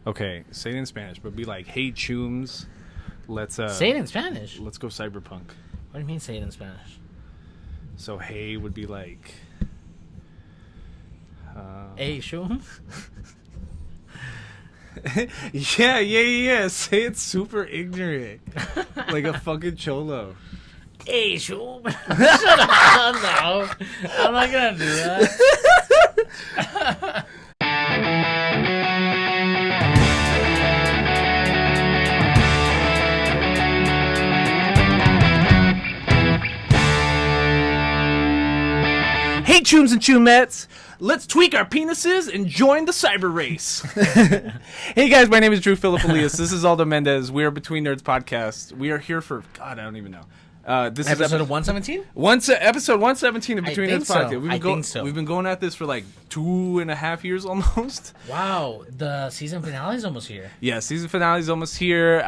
Okay, say it in Spanish, but be like, "Hey, chooms, let's Say it in Spanish. let's go cyberpunk." What do you mean say it in Spanish? So "hey" would be like, Hey, Shum. yeah. Say it super ignorant, like a fucking cholo. Hey, Shum. Shut up. No, I'm not gonna do that. Hey, chooms and choomettes, let's tweak our penises and join the cyber race. Hey guys, my name is Drew Philip Elias. This is Aldo Mendez. We are Between Nerds podcast. We are here for I don't even know. This Episode is of 117? episode 117 of Between Nerds podcast. I think so. We've been going at this for like 2.5 years almost. Wow, the season finale is almost here. Yeah, season finale is almost here.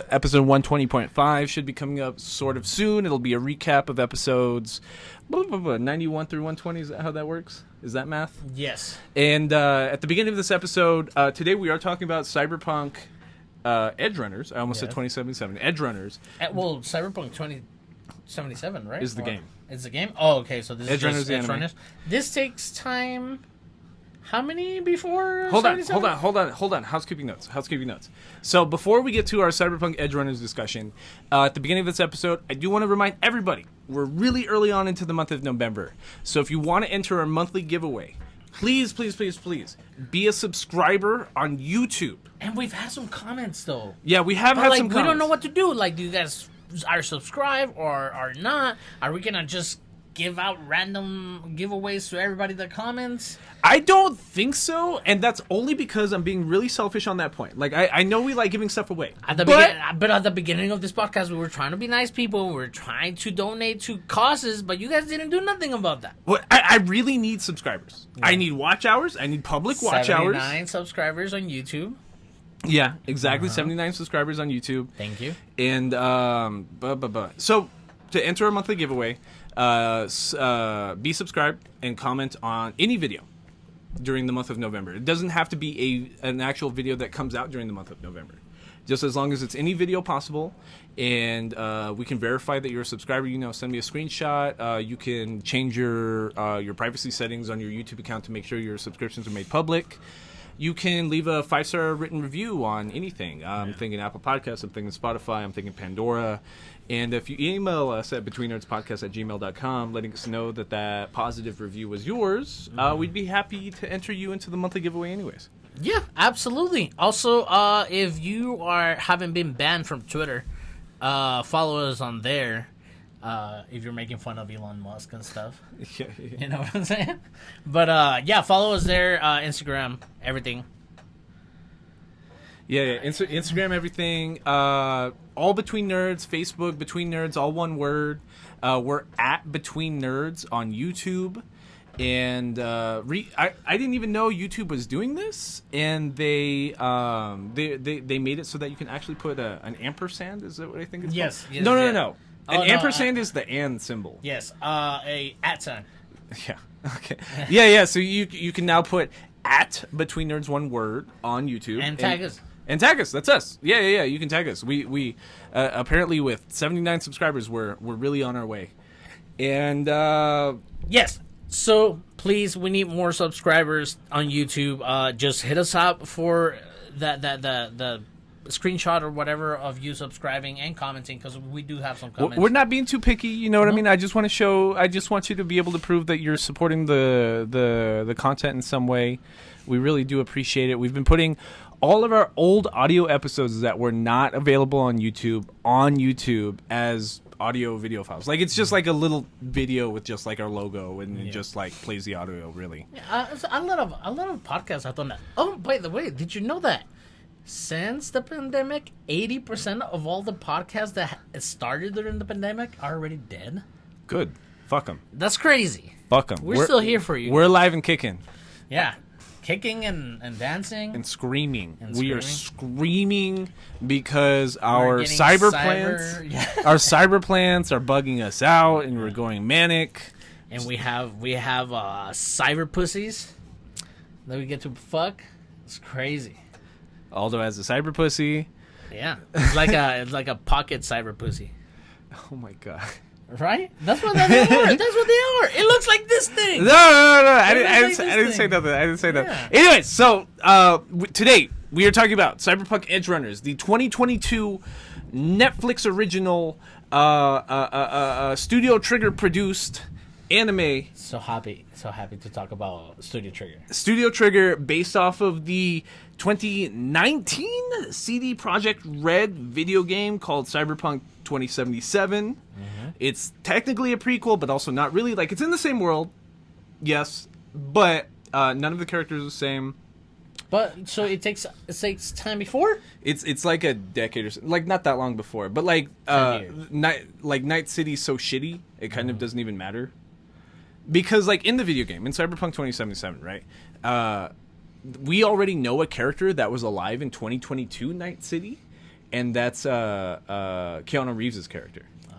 Episode 120.5 should be coming up sort of soon. It'll be a recap of episodes 91 through 120. Is that how that works? Is that math? Yes. And at the beginning of this episode, today we are talking about Cyberpunk Edgerunners. I almost said 2077. Edgerunners. Well, Cyberpunk 2077, right? Is the game. It's the game? Oh, okay. So this Edgerunners is just Edgerunners. This takes time. How many before? Hold on. Housekeeping notes. So before we get to our Cyberpunk Edgerunners discussion, at the beginning of this episode, I do want to remind everybody, we're really early on into the month of November. So if you want to enter our monthly giveaway, please be a subscriber on YouTube. And we've had some comments, though. Yeah, we have had some comments. We don't know what to do. Like, do you guys are subscribed or are not? Are we going to just give out random giveaways to everybody that comments? I don't think so, and that's only because I'm being really selfish on that point. Like, I know we like giving stuff away. But at the beginning of this podcast, we were trying to be nice people. We were trying to donate to causes, but you guys didn't do nothing about that. Well, I really need subscribers. Yeah. I need watch hours. I need public watch 79 hours. 79 subscribers on YouTube. Yeah, exactly. 79 subscribers on YouTube. Thank you. And, So, to enter our monthly giveaway, be subscribed and comment on any video during the month of November. It doesn't have to be an actual video that comes out during the month of November. Just as long as it's any video possible, and we can verify that you're a subscriber. Send me a screenshot. You can change your privacy settings on your YouTube account to make sure your subscriptions are made public. You can leave a 5-star written review on anything. I'm thinking Apple Podcasts, I'm thinking Spotify, I'm thinking Pandora. And if you email us at betweennerdspodcast@gmail.com, letting us know that positive review was yours, we'd be happy to enter you into the monthly giveaway anyways. Yeah, absolutely. Also, if you haven't been banned from Twitter, follow us on there. If you're making fun of Elon Musk and stuff. Yeah. You know what I'm saying? But, follow us there, Instagram, everything. Yeah. Instagram, everything. All Between Nerds, Facebook, Between Nerds, all one word. We're at Between Nerds on YouTube. And I didn't even know YouTube was doing this. And they made it so that you can actually put an ampersand. Is that what I think it's called? Yes. No. An ampersand is the and symbol. Yes, a at sign. Yeah. Okay. Yeah. So you can now put at Between Nerds one word on YouTube and tag us. And tag us. That's us. Yeah. You can tag us. We apparently with 79 subscribers, we're really on our way. And yes. So please, we need more subscribers on YouTube. Just hit us up for the screenshot or whatever of you subscribing and commenting, because we do have some comments. We're not being too picky, you know what I mean? I just want you to be able to prove that you're supporting the content in some way. We really do appreciate it. We've been putting all of our old audio episodes that were not available on YouTube as audio video files. Like, it's just like a little video with just like our logo and it just like plays the audio, really. Yeah, a lot of podcasts have done that. Oh, by the way, did you know that since the pandemic, 80% of all the podcasts that started during the pandemic are already dead? Good. Fuck them. That's crazy. Fuck them. We're still here for you. We're alive and kicking. Yeah. Kicking and dancing. And screaming. We are screaming because our our cyber plants are bugging us out and we're going manic. And we have cyber pussies that we get to fuck. It's crazy. Aldo has a cyber pussy. Yeah, it's like a pocket cyber pussy. Oh my god. Right? That's what they are. That's what they are. It looks like this thing. No. I didn't say nothing. I didn't say nothing. Yeah. Anyways, so today we are talking about Cyberpunk Edgerunners, the 2022 Netflix original, Studio Trigger produced anime. So happy to talk about Studio Trigger. Studio Trigger, based off of the 2019 CD Projekt Red video game called Cyberpunk 2077. It's technically a prequel, but also not really. Like, it's in the same world, yes, but none of the characters are the same. But so it takes time before. It's like a decade or so, like not that long before, but like Night City's so shitty, it kind of doesn't even matter. Because, like, in the video game, in Cyberpunk 2077, right, we already know a character that was alive in 2022 Night City, and that's Keanu Reeves' character. Oh.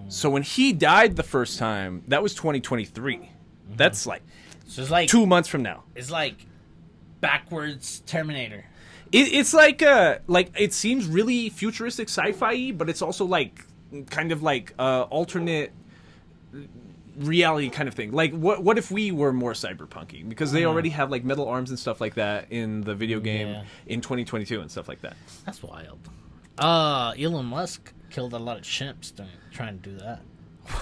So when he died the first time, that was 2023. Mm-hmm. That's, like, so it's like 2 months from now. It's like backwards Terminator. It's like it seems really futuristic sci-fi, but it's also, like, kind of like alternate reality kind of thing. Like, what if we were more cyberpunky? Because they already have, like, metal arms and stuff like that in the video game in 2022 and stuff like that. That's wild. Elon Musk killed a lot of chimps trying to do that.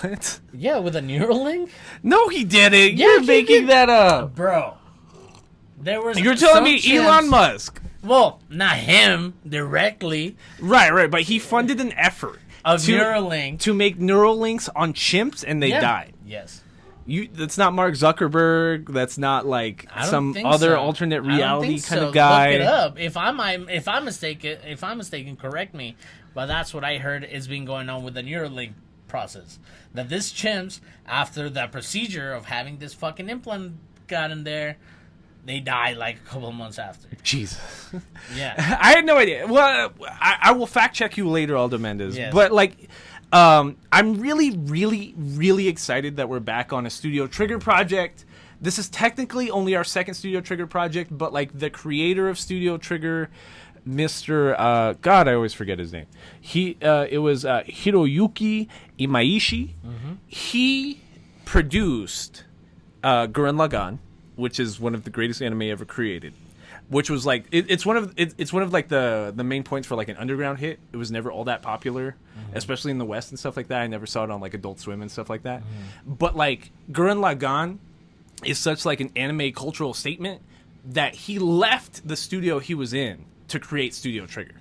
What? Yeah, with a Neuralink? No, he didn't. Yeah, You're making that up. Bro. There was You're telling me chimps. Elon Musk. Well, not him directly. Right, but he funded an effort of Neuralink to make Neuralinks on chimps, and they died. Yes. That's not Mark Zuckerberg. That's not like some other alternate reality kind of guy. Look it up. If I'm mistaken, correct me. But that's what I heard is been going on with the Neuralink process. That this chimps, after the procedure of having this fucking implant got in there, they died like a couple of months after. Jesus. Yeah. I had no idea. Well, I will fact check you later, Aldo Mendez. Yes. But, like, I'm really, really, really excited that we're back on a Studio Trigger project. This is technically only our second Studio Trigger project, but, like, the creator of Studio Trigger, Mr. God, I always forget his name. It was Hiroyuki Imaishi. Mm-hmm. He produced Gurren Lagann, which is one of the greatest anime ever created. Which was like it's one of like the main points for like an underground hit. It was never all that popular, especially in the West and stuff like that. I never saw it on like Adult Swim and stuff like that. But like Gurren Lagann is such like an anime cultural statement that he left the studio he was in to create Studio Trigger.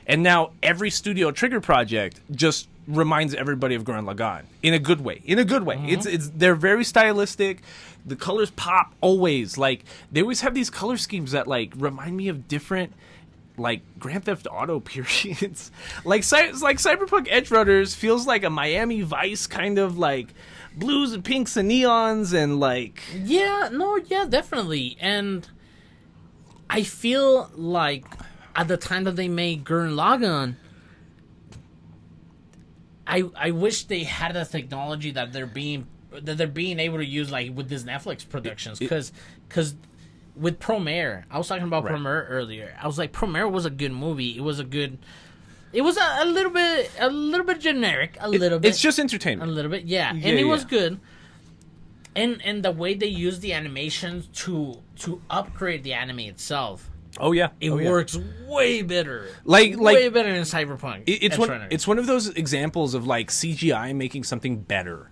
And now every Studio Trigger project just reminds everybody of Gurren Lagann in a good way. They're very stylistic. The colors pop always. Like, they always have these color schemes that like remind me of different like Grand Theft Auto periods. like Cyberpunk Edgerunners feels like a Miami Vice kind of like blues and pinks and neons and like yeah, definitely. And I feel like at the time that they made Gurren Lagann, I wish they had the technology that they're being able to use like with this Netflix productions, because with Promare, I was talking about Promare earlier. I was like, Promare was a good movie. It was a little bit generic, It's just entertainment. A little bit, yeah. And it was good. And the way they use the animations to upgrade the anime itself. Oh yeah, it works way better. Way better than Cyberpunk. It's one of those examples of like CGI making something better,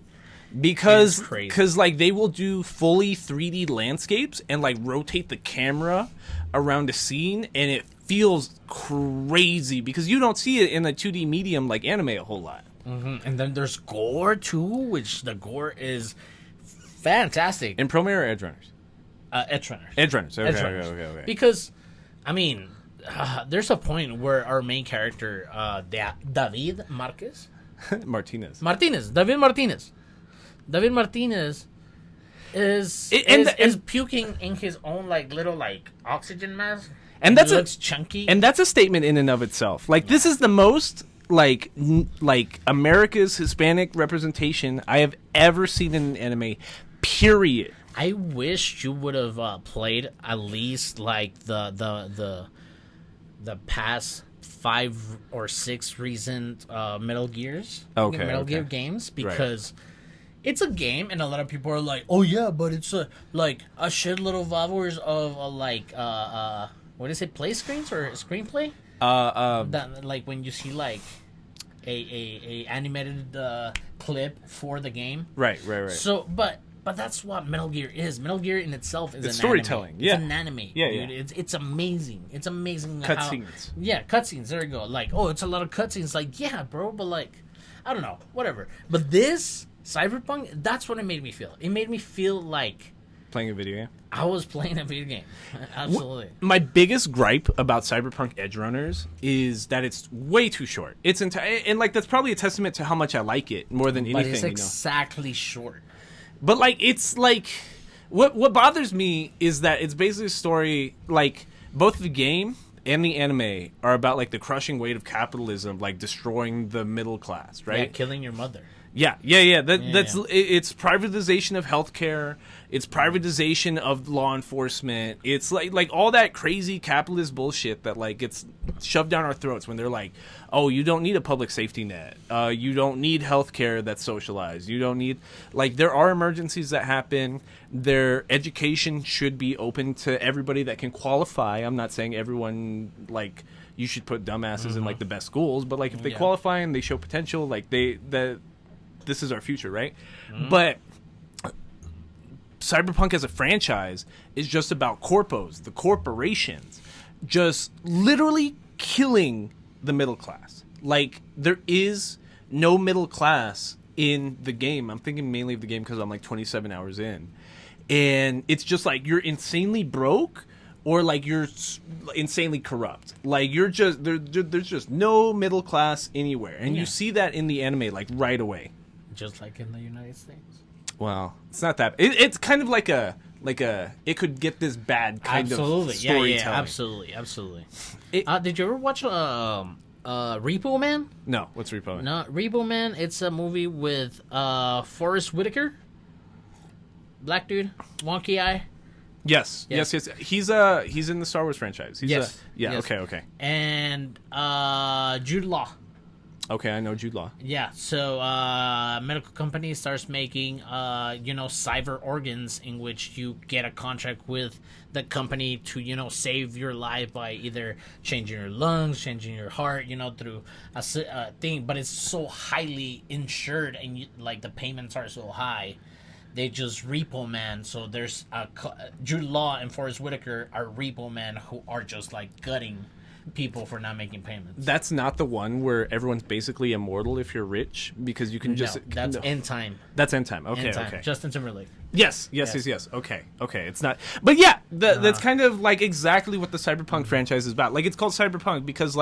because like they will do fully 3D landscapes and like rotate the camera around a scene, and it feels crazy because you don't see it in a 2D medium like anime a whole lot. Mm-hmm. And then there's gore too, which the gore is fantastic. In Promare or Edgerunners? Edgerunners. Okay. Because, I mean, there's a point where our main character, David Martinez is puking in his own like little like oxygen mask, and that looks chunky. And that's a statement in and of itself. Like, this is the most like America's Hispanic representation I have ever seen in an anime. Period. I wish you would have played at least like the the past 5 or 6 recent Metal Gears, Gear games, because it's a game, and a lot of people are like, "Oh yeah, but it's a shitload of hours of what is it, play screens or screenplay?" That, like when you see like a animated clip for the game, right. So, but that's what Metal Gear is. Metal Gear in itself is it's storytelling. Anime. Yeah, it's an anime. Yeah, dude. yeah. It's amazing. It's amazing. Cutscenes. Yeah, cutscenes. There you go. Like, oh, it's a lot of cutscenes. Like, yeah, bro, but like, I don't know, whatever. But this Cyberpunk, that's what it made me feel. It made me feel like playing a video game. I was playing a video game. Absolutely. My biggest gripe about Cyberpunk Edgerunners is that it's way too short. It's and like that's probably a testament to how much I like it more than anything. But it's exactly short. But like it's like what bothers me is that it's basically a story like both the game and the anime are about like the crushing weight of capitalism, like destroying the middle class, right? Yeah, killing your mother. Yeah. It's privatization of healthcare. It's privatization of law enforcement. It's like all that crazy capitalist bullshit that like gets shoved down our throats when they're like, oh, you don't need a public safety net. You don't need healthcare that's socialized. You don't need there are emergencies that happen. Their education should be open to everybody that can qualify. I'm not saying everyone you should put dumbasses in the best schools, but if they qualify and they show potential, this is our future, right? Mm-hmm. But Cyberpunk as a franchise is just about corpos, the corporations, just literally killing the middle class. There is no middle class in the game. I'm thinking mainly of the game because I'm 27 hours in. And it's just you're insanely broke or you're insanely corrupt. You're just, there's just no middle class anywhere. And you see that in the anime right away. Just like in the United States. Well, it's not that. It's kind of like a it could get this bad kind of storytelling. Yeah, absolutely. Did you ever watch Repo Man? No, what's Repo Man? No, Repo Man. It's a movie with Forrest Whitaker, black dude, wonky eye. Yes. He's in the Star Wars franchise. Yes. Okay. And Jude Law. Okay, I know Jude Law. Yeah, so medical company starts making, cyber organs in which you get a contract with the company to, save your life by either changing your lungs, changing your heart, through a thing. But it's so highly insured and, the payments are so high. They just repo man. So there's Jude Law and Forrest Whitaker are repo man who are just, gutting people for not making payments. That's not the one where everyone's basically immortal if you're rich because you can just. No, that's End Time. That's End Time. Okay, End Time. Okay. Justin Timberlake. Yes. Okay. It's not. But yeah, that's kind of exactly what the Cyberpunk franchise is about. It's called Cyberpunk because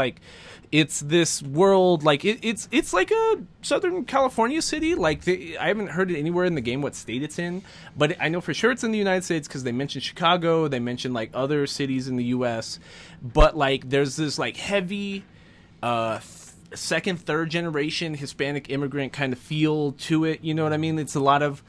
it's this world it's like a Southern California city. I haven't heard it anywhere in the game what state it's in, but I know for sure it's in the United States because they mentioned Chicago. They mentioned other cities in the U.S. But there's this heavy second, third generation Hispanic immigrant kind of feel to it. You know what I mean? It's a lot of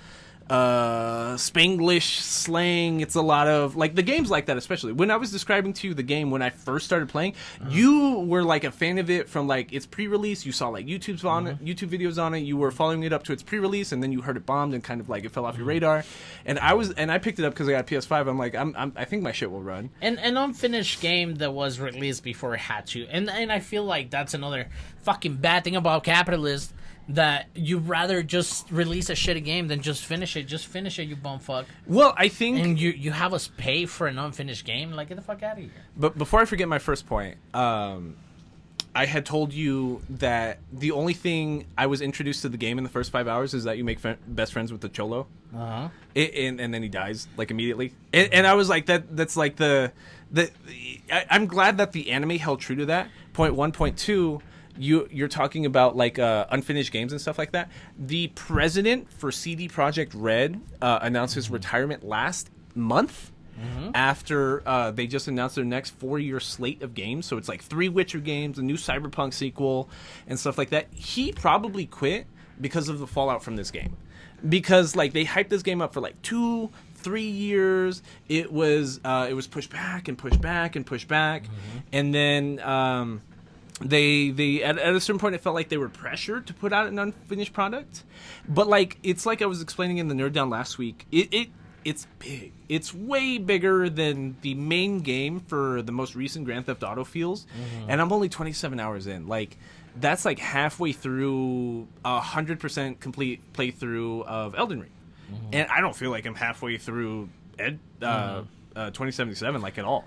Spanglish slang. It's a lot of the games like that, especially when I was describing to you the game when I first started playing. You were a fan of it from its pre-release. You saw YouTube's on it, YouTube videos on it. You were following it up to its pre-release, and then you heard it bombed and kind of it fell off your radar. And I picked it up because I got a PS5. I think my shit will run. An unfinished game that was released before it had to, and I feel that's another fucking bad thing about capitalists. That you'd rather just release a shitty game than just finish it. Just finish it, you bumfuck. Well, I think... And you have us pay for an unfinished game? Get the fuck out of here. But before I forget my first point, I had told you that the only thing I was introduced to the game in the first 5 hours is that you make best friends with the Cholo. Uh-huh. And then he dies, immediately. And I was that's I'm glad that the anime held true to that. Point one. Point two... You're talking about unfinished games and stuff like that. The president for CD Projekt Red announced his retirement last month after they just announced their next 4-year slate of games. So it's 3 Witcher games, a new Cyberpunk sequel, and stuff like that. He probably quit because of the fallout from this game. Because they hyped this game up for 2-3 3 years. It was pushed back and pushed back and pushed back, and then they at a certain point it felt like they were pressured to put out an unfinished product. But like it's like I was explaining in the Nerd Down last week. It's big. It's way bigger than the main game for the most recent Grand Theft Auto feels, and I'm only 27 hours in. Like that's like halfway through 100% complete playthrough of Elden Ring, and I don't feel like I'm halfway through 2077 like at all.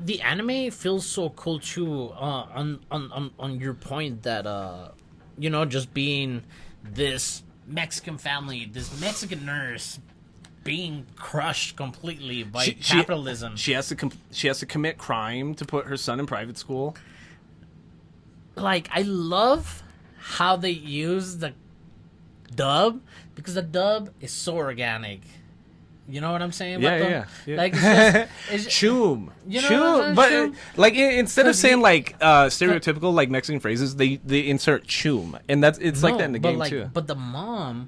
The anime feels so cool too. On your point that just being this Mexican family, this Mexican nurse being crushed completely by capitalism. She has to commit crime to put her son in private school. Like, I love how they use the dub, because the dub is so organic. You know what I'm saying? Yeah. Like, it's just Choom. You know Choom. what I'm But saying? like instead of saying like stereotypical like Mexican phrases, they insert choom, and it's like that in the game too. But the mom,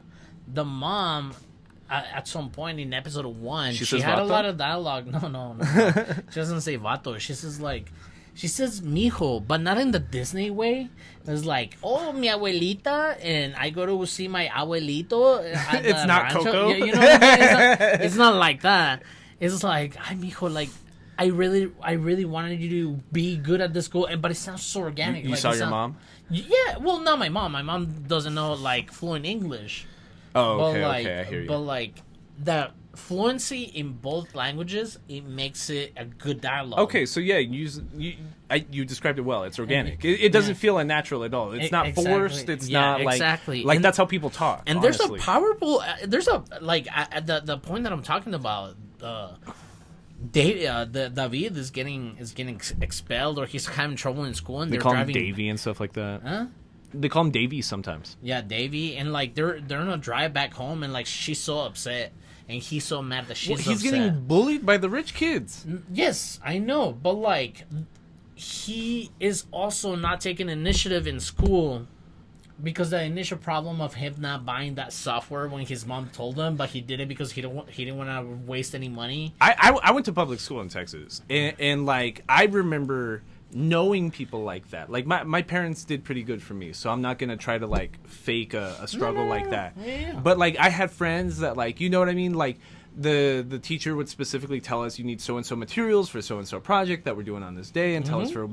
at some point in episode 1, she had vato? a lot of dialogue. No. She doesn't say vato. She says mijo, but not in the Disney way. It's like, oh, mi abuelita, and I go to see my abuelito. It's not rancho. Coco. You know what I mean? It's not like that. It's like, ay, mijo, like, I really wanted you to be good at this school, but it sounds so organic. You saw your mom? Yeah, well, not my mom. My mom doesn't know, like, fluent English. Oh, okay, But like, okay, I hear you. But like the fluency in both languages, it makes it a good dialogue. Okay, so yeah, you described it well. It's organic. It doesn't feel unnatural at all. It's not Exactly. forced. It's Yeah, not like exactly. like And- that's how people talk. And honestly. there's a like at the point that I'm talking about. David is getting expelled, or he's having trouble in school, and they they're call him driving. Davey and stuff like that. Huh? They call him Davey sometimes. Yeah, Davey, and like they're on a drive back home, and like she's so upset, and he's so mad that she's He's upset. getting bullied by the rich kids. Yes, I know, but like he is also not taking initiative in school, because the initial problem of him not buying that software when his mom told him, but he did it because he didn't want to waste any money. I went to public school in Texas, and like I remember knowing people like that. Like my parents did pretty good for me, so I'm not gonna try to like fake a struggle like that. Yeah. But like I had friends that like, you know what I mean, like the teacher would specifically tell us you need so and so materials for so and so project that we're doing on this day, and tell us for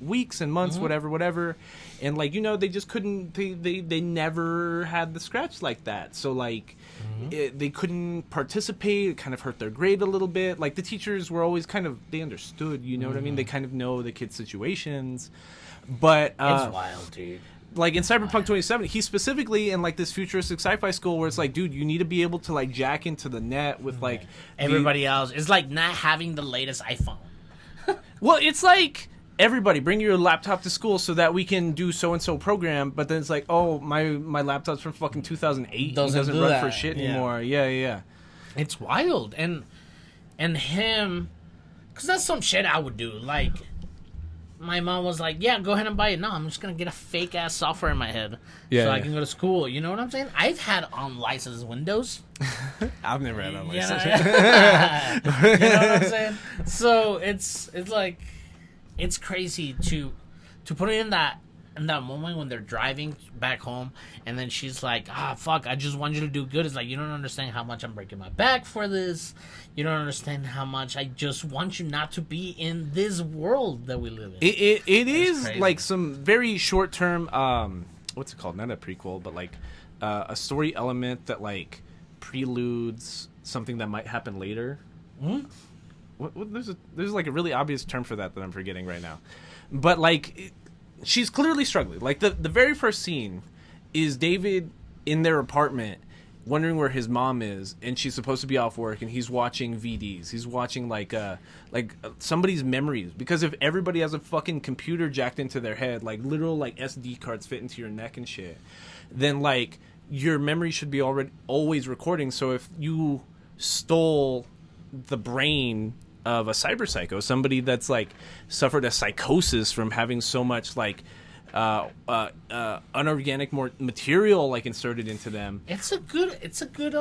weeks and months, whatever, and like, you know, they just couldn't. They never had the scratch like that, so like they couldn't participate. It kind of hurt their grade a little bit. Like the teachers were always kind of, they understood, you know what I mean. They kind of know the kids' situations, but It's wild, dude. like in Cyberpunk 2070, he's specifically in like this futuristic sci-fi school where it's like, dude, you need to be able to like jack into the net with like Everybody else. It's like not having the latest iPhone. Well, it's like everybody bring your laptop to school so that we can do so and so program, but then it's like, oh, my laptop's from fucking 2008, Doesn't doesn't do run that. for shit Yeah. anymore. Yeah. It's wild, and him, because that's some shit I would do. Like, my mom was like, "Yeah, go ahead and buy it." No, I'm just gonna get a fake ass software in my head, so I can go to school. You know what I'm saying? I've had unlicensed Windows. I've never had that You know, myself. you know what I'm saying? So it's like, it's crazy to put it in that moment when they're driving back home, and then she's like, fuck, I just want you to do good. It's like, you don't understand how much I'm breaking my back for this. You don't understand how much I just want you not to be in this world that we live in. It is crazy. like some very short term, what's it called? Not a prequel, but like a story element that like preludes something that might happen later. What, there's like a really obvious term for that I'm forgetting right now, but like she's clearly struggling. Like the very first scene is David in their apartment wondering where his mom is, and she's supposed to be off work, and he's watching VDs. He's watching like somebody's memories, because if everybody has a fucking computer jacked into their head, like literal like SD cards fit into your neck and shit, then like your memory should be always recording. So if you stole the brain of a cyber psycho, somebody that's like suffered a psychosis from having so much like unorganic material like inserted into them, It's a good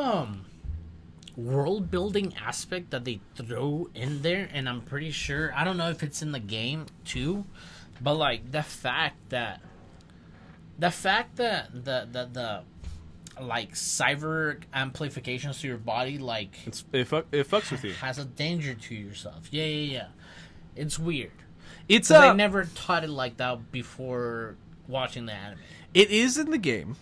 world building aspect that they throw in there, and I'm pretty sure, I don't know if it's in the game too, but like the fact that the like cyber amplifications to your body, like it fucks with you. Has a danger to yourself. Yeah. It's weird. It's I never taught it like that before watching the anime. It is in the game,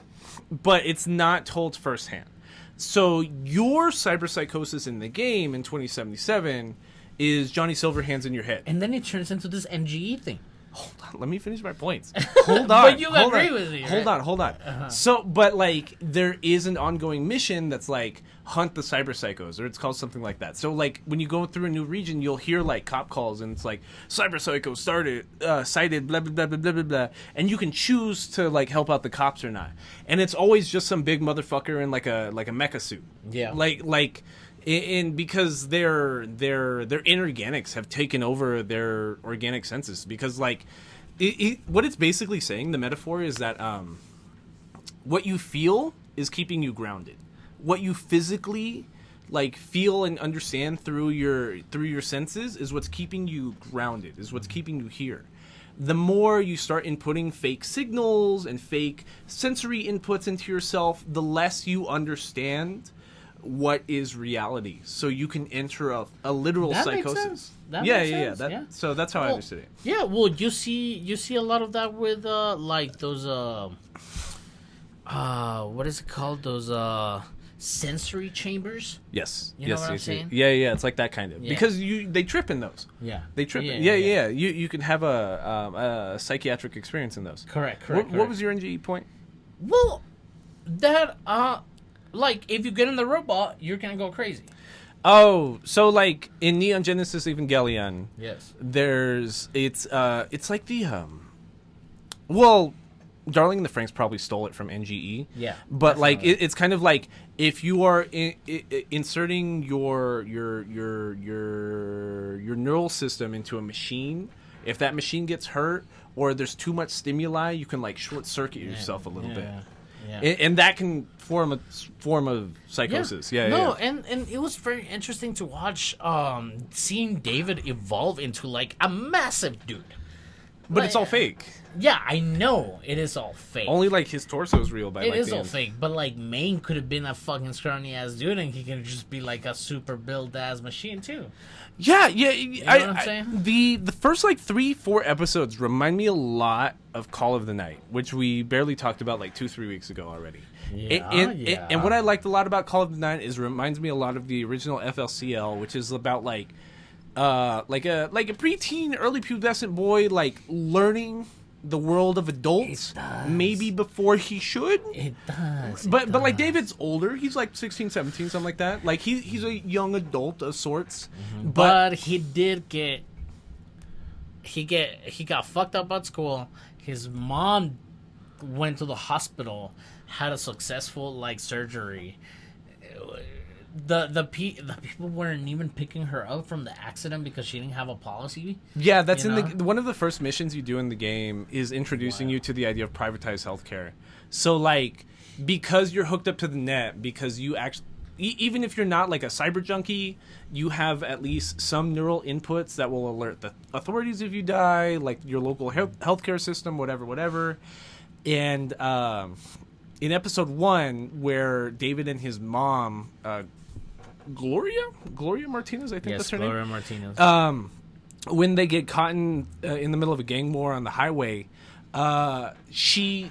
but it's not told firsthand. So your cyberpsychosis in the game in 2077 is Johnny Silverhands in your head. And then it turns into this NGE thing. Hold on, let me finish my points. Hold on. But you agree with me, right? Hold on. Uh-huh. So, but like, there is an ongoing mission that's like, hunt the cyber psychos, or it's called something like that. So, like, when you go through a new region, you'll hear like cop calls, and it's like, cyber psycho cited, blah, blah, blah, blah, blah, blah, blah. And you can choose to like help out the cops or not. And it's always just some big motherfucker in like a mecha suit. Yeah. And because their inorganics have taken over their organic senses, because like what it's basically saying, the metaphor is that what you feel is keeping you grounded. What you physically like feel and understand through your senses is what's keeping you grounded, is what's keeping you here. The more you start inputting fake signals and fake sensory inputs into yourself, the less you understand what is reality, so you can enter a literal that psychosis. Makes sense. That yeah, makes yeah, sense. yeah. So that's how I understood it. Yeah, well, you see a lot of that with like those what is it called? Those sensory chambers. Yes. You know what I'm saying? Yeah. It's like that kind of because they trip in those. Yeah. They trip. Yeah. You can have a psychiatric experience in those. Correct. What was your NGE point? Well, that like, if you get in the robot, you're gonna go crazy. Oh, so like in Neon Genesis Evangelion, yes, it's like the well, Darling in the Franxx probably stole it from NGE. Yeah, but like it's kind of like if you are inserting your neural system into a machine, if that machine gets hurt or there's too much stimuli, you can like short circuit yourself a little bit. Yeah. And that can form a form of psychosis. And it was very interesting to watch seeing David evolve into like a massive dude. But it's all fake. Yeah, I know it is all fake. Only like his torso is real. By it like is the all end. fake. But like Maine could have been a fucking scrawny ass dude, and he can just be like a super built ass machine too. Yeah. You know what I'm saying? The first like 3-4 episodes remind me a lot of Call of the Night, which we barely talked about like 2-3 weeks ago already. And what I liked a lot about Call of the Night is it reminds me a lot of the original FLCL, which is about like a preteen, early pubescent boy like learning the world of adults, maybe before he should. It does. But like David's older. He's like 16, 17, something like that. Like he's a young adult of sorts. Mm-hmm. But he did he got fucked up at school. His mom went to the hospital, had a successful like surgery. The people weren't even picking her up from the accident because she didn't have a policy. Yeah, that's one of the first missions you do in the game is introducing you to the idea of privatized healthcare. So like, because you're hooked up to the net, because you actually, even if you're not like a cyber junkie, you have at least some neural inputs that will alert the authorities if you die, like your local healthcare system, whatever. And in episode 1, where David and his mom, Gloria Martinez, I think that's her name. Gloria Martinez. When they get caught in the middle of a gang war on the highway, she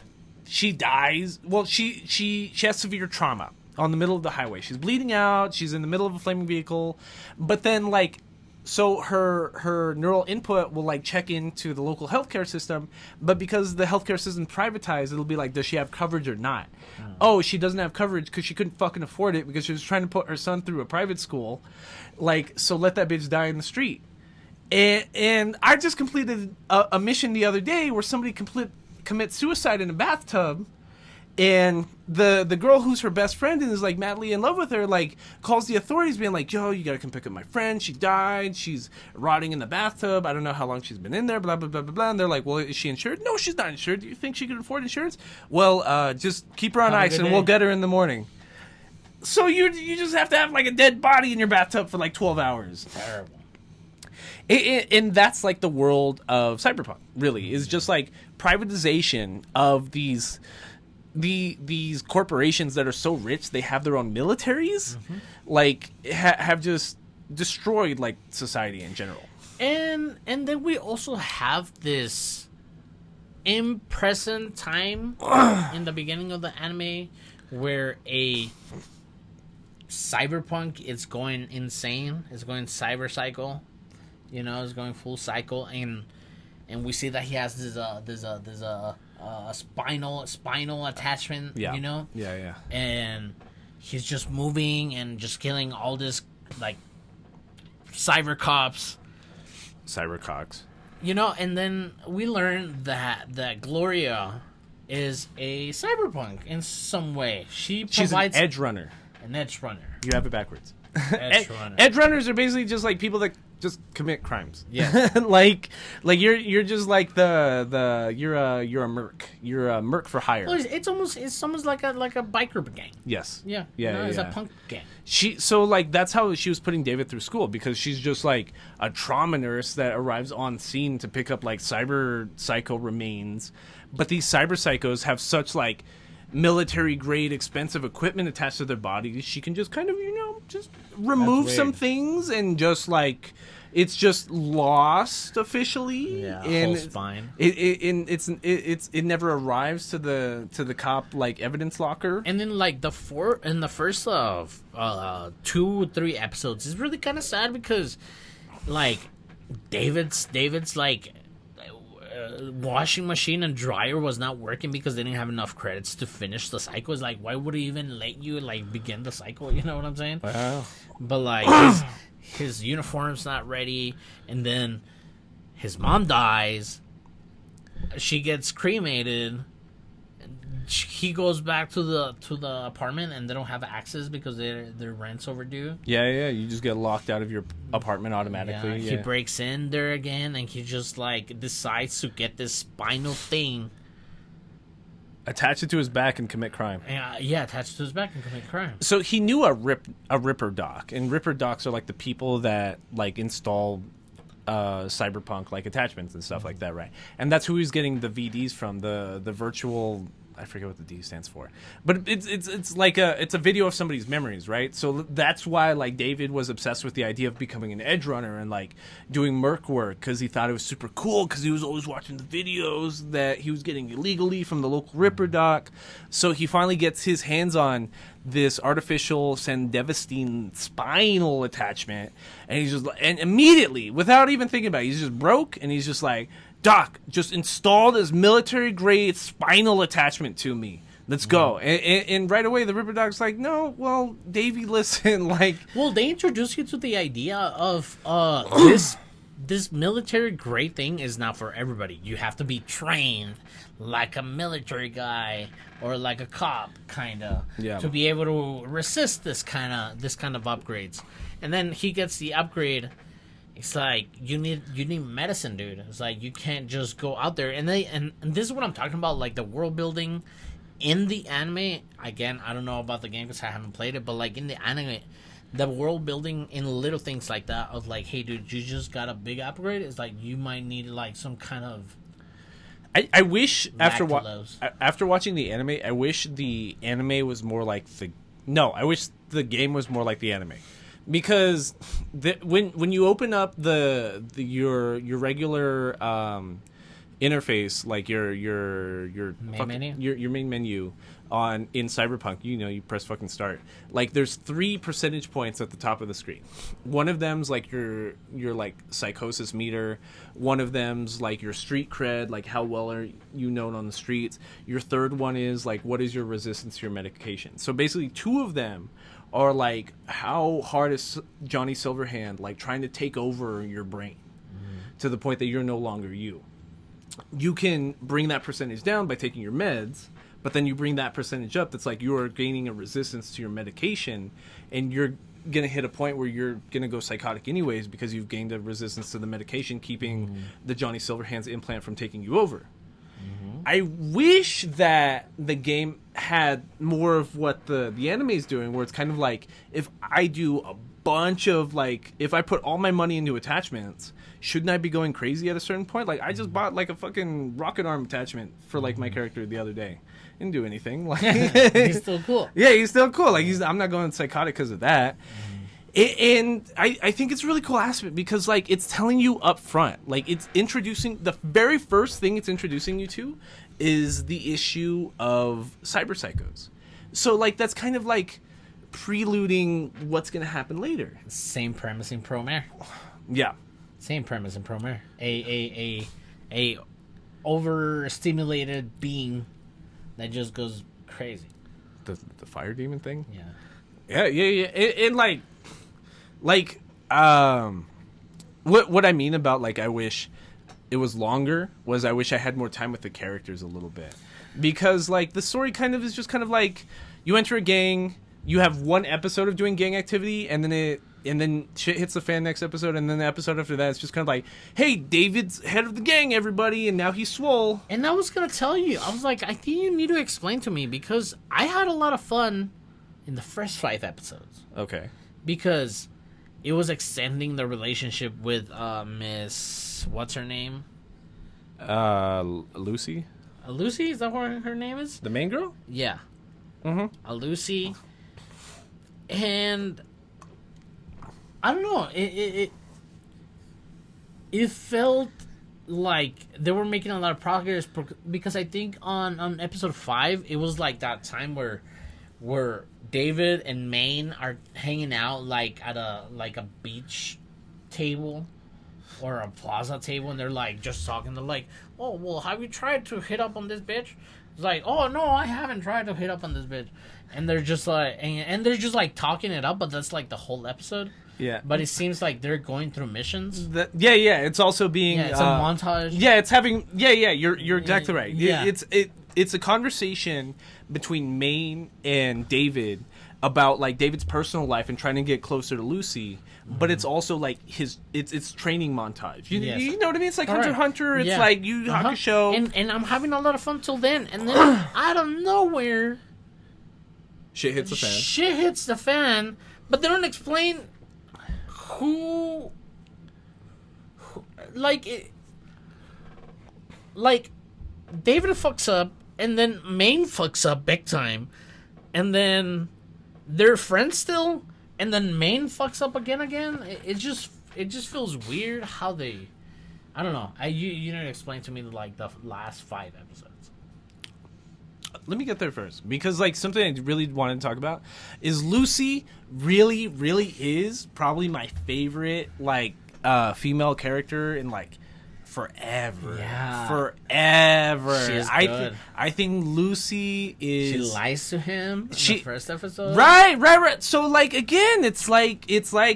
dies. Well, she has severe trauma on the middle of the highway. She's bleeding out. She's in the middle of a flaming vehicle, but then like, so her neural input will like check into the local healthcare system, but because the healthcare system privatized, it'll be like, does she have coverage or not? Oh, she doesn't have coverage because she couldn't fucking afford it because she was trying to put her son through a private school. Like, so let that bitch die in the street. And I just completed a mission the other day where somebody commits suicide in a bathtub. And the girl who's her best friend and is like madly in love with her, like calls the authorities being like, yo, you gotta come pick up my friend. She died. She's rotting in the bathtub. I don't know how long she's been in there, blah, blah, blah, blah, blah. And they're like, well, is she insured? No, she's not insured. Do you think she could afford insurance? Well, just keep her on ice and we'll get her in the morning. So you just have to have like a dead body in your bathtub for like 12 hours. Terrible. And that's like the world of Cyberpunk, really, is just like privatization of these corporations that are so rich they have their own militaries, like have just destroyed like society in general. And then we also have this in present time in the beginning of the anime where a cyberpunk is going insane, is going cyber cycle, is going full cycle, and we see that he has this spinal attachment, Yeah. and he's just moving and just killing all this like cyber cops. Cybercocks. And then we learn that Gloria is a cyberpunk in some way. She's provides an Edgerunner. An Edgerunner. You have it backwards. Edgerunner. Edgerunners are basically just like people that just commit crimes. Yeah. like you're just like you're a merc. You're a merc for hire. Well, it's almost like a biker gang. Yes. Yeah. Yeah. It's a punk gang. So that's how she was putting David through school, because she's just like a trauma nurse that arrives on scene to pick up like cyber psycho remains, but these cyber psychos have such like military grade expensive equipment attached to their bodies. She can just kind of just remove some things, and just like it's just lost officially. Yeah, and whole spine. It never arrives to the cop like evidence locker. And then like the first 2-3 episodes is really kind of sad, because like David's like washing machine and dryer was not working because they didn't have enough credits to finish the cycle. It's like, why would he even let you like begin the cycle? You know what I'm saying? Wow. But like his uniform's not ready, and then his mom dies. She gets cremated. He goes back to the apartment, and they don't have access because their rent's overdue. Yeah. You just get locked out of your apartment automatically. Yeah. He breaks in there again, and he just like decides to get this spinal thing, attach it to his back, and commit crime. Yeah, attached to his back and commit crime. So he knew a Ripper Doc, and Ripper Docs are like the people that like install cyberpunk like attachments and stuff like that, right? And that's who he's getting the VDs from, the virtual. I forget what the D stands for, but it's like it's a video of somebody's memories, right? So that's why like David was obsessed with the idea of becoming an edge runner and like doing merc work, because he thought it was super cool, because he was always watching the videos that he was getting illegally from the local Ripper Doc. So he finally gets his hands on this artificial Sandevastine spinal attachment, and he's just and immediately, without even thinking about it, he's just broke, and he's just like, Doc, just install this military-grade spinal attachment to me. Let's go. And right away, the Ripper Doc's like, no, well, Davey, listen, like... Well, they introduce you to the idea of this military-grade thing is not for everybody. You have to be trained like a military guy or like a cop, kind of, to be able to resist this kind of upgrades. And then he gets the upgrade. It's like you need medicine, dude. It's like you can't just go out there, and this is what I'm talking about, like the world building in the anime. Again, I don't know about the game because I haven't played it, but like in the anime, the world building in little things like that of like, hey, dude, you just got a big upgrade. It's like you might need like some kind of. I wish after watching the anime, I wish the anime was more like I wish the game was more like the anime. Because when you open up your regular interface, like your main menu in Cyberpunk, you press fucking start. Like there's 3 percentage points at the top of the screen. One of them's like your like psychosis meter. One of them's like your street cred, like how well are you known on the streets. Your third one is like what is your resistance to your medication. So basically 2 of them are like how hard is Johnny Silverhand like trying to take over your brain to the point that you're no longer you. You can bring that percentage down by taking your meds, but then you bring that percentage up. That's like you're gaining a resistance to your medication, and you're gonna hit a point where you're gonna go psychotic anyways because you've gained a resistance to the medication, keeping the Johnny Silverhand's implant from taking you over. I wish that the game had more of what the anime is doing, where it's kind of like, if I do a bunch of, like, if I put all my money into attachments, shouldn't I be going crazy at a certain point? Like, I just bought, like, a fucking rocket arm attachment for, like, my character the other day. Didn't do anything. Like, he's still cool. Yeah, he's still cool. Like, I'm not going psychotic because of that. And I think it's a really cool aspect because, like, it's telling you up front. Like, it's introducing... The very first thing it's introducing you to is the issue of cyber psychos. So, like, that's kind of, like, preluding what's going to happen later. Same premise in Promare. Yeah. Same premise in Promare. A overstimulated being that just goes crazy. The fire demon thing? Yeah. Yeah. And what I mean about, like, I wish it was longer was I wish I had more time with the characters a little bit. Because, like, the story kind of is just kind of like, you enter a gang, you have one episode of doing gang activity, and then shit hits the fan next episode, and then the episode after that, it's just kind of like, hey, David's head of the gang, everybody, and now he's swole. And I was going to tell you, I was like, I think you need to explain to me, because I had a lot of fun in the first 5 episodes. Okay. Because it was extending the relationship with Miss... What's her name? Lucy? Lucy? Is that what her name is? The main girl? Yeah. Mm-hmm. Lucy. And... I don't know. It felt like they were making a lot of progress because I think on episode 5 it was like that time where David and Maine are hanging out like at a beach table or a plaza table, and they're like just talking. They're like, "Oh, well, have you tried to hit up on this bitch?" It's like, "Oh no, I haven't tried to hit up on this bitch," and they're just like, and they're just like talking it up, but that's like the whole episode. Yeah. But it seems like they're going through missions. Yeah. It's also being... Yeah, it's a montage. Yeah, it's having... Yeah, you're exactly right. Yeah. It's a conversation between Maine and David about, like, David's personal life and trying to get closer to Lucy, but it's also, like, it's training montage. You know what I mean? It's like Hunter x Hunter. It's like Yu Yu Hakusho. And I'm having a lot of fun till then. And then, out of nowhere... Shit hits the fan. Shit hits the fan, but they don't explain... Who like David fucks up, and then Maine fucks up big time, and then they're friends still, and then Maine fucks up again. It just feels weird how they... I don't know. You need to explain to me like the last 5 episodes. Let me get there first, because, like, something I really wanted to talk about is Lucy really, really is probably my favorite, like, female character in, like, forever. Yeah. Forever. She's good. I think Lucy is... She lies to him in the first episode. Right. So, like, again, it's like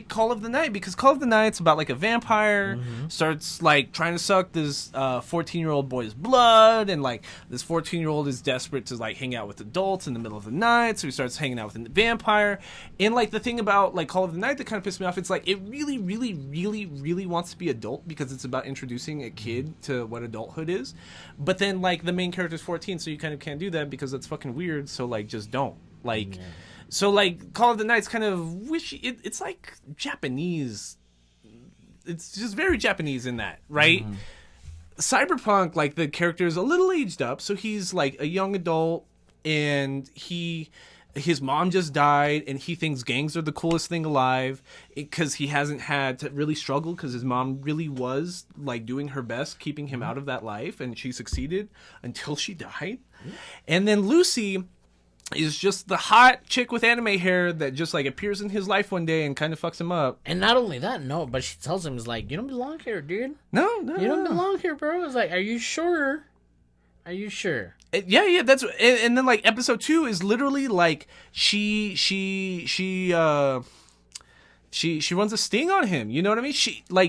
Call of the Night, because Call of the Night's about, like, a vampire starts, like, trying to suck this 14-year-old boy's blood, and, like, this 14-year-old is desperate to, like, hang out with adults in the middle of the night, so he starts hanging out with the vampire. And, like, the thing about, like, Call of the Night that kind of pissed me off, it's like, it really, really, really, really wants to be adult, because it's about introducing a kid to what adulthood is, but then, like, the main character's 14, so you kind of can't do that because that's fucking weird, so, like, just don't. Like, so, like, Call of the Night's kind of it's like Japanese. It's just very Japanese in that, right? Cyberpunk, like, the character is a little aged up, so he's, like, a young adult, and his mom just died, and he thinks gangs are the coolest thing alive because he hasn't had to really struggle, because his mom really was, like, doing her best keeping him out of that life, and she succeeded until she died. And then Lucy is just the hot chick with anime hair that just, like, appears in his life one day and kind of fucks him up. And not only that, no, but she tells him, is like, you don't belong here, dude. No. You don't belong here, bro. It's like, are you sure? Are you sure? Yeah, that's... And then, like, episode 2 is literally, like, she She runs a sting on him. You know what I mean?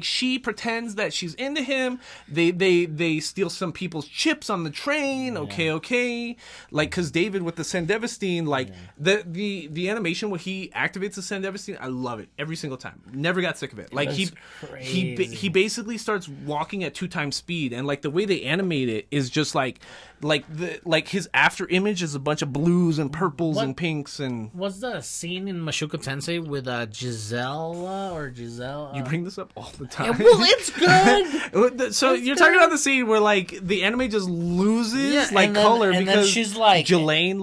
She pretends that she's into him. They steal some people's chips on the train. Yeah. Okay. Like, cause David with the Sandevastine, like the animation where he activates the Sandevastine, I love it every single time. Never got sick of it. Like he basically starts walking at 2 times speed, and like the way they animate it is just like his after image is a bunch of blues and purples and pinks. And what's the scene in Mashuko Tensei with Giselle? You bring this up all the time. Yeah, well, it's good. So you're talking about the scene where like the anime just loses color and because then she's like Jelaine,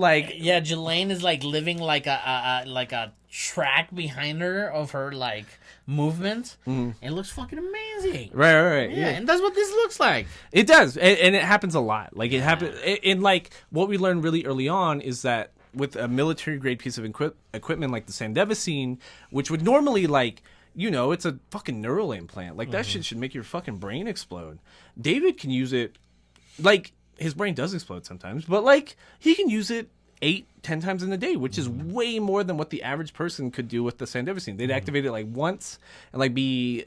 Jelaine is like living like a track behind her of her like movement. It looks fucking amazing. Right. Yeah, and that's what this looks like. It does, and it happens a lot. Like it happens, and like what we learned really early on is that with a military grade piece of equipment like the Sandevastine, which would normally like, you know, it's a fucking neural implant. Like that shit should make your fucking brain explode. David can use it, like his brain does explode sometimes, but like he can use it 8-10 times in a day, which is way more than what the average person could do with the Sandevastine. They'd activate it like once and like be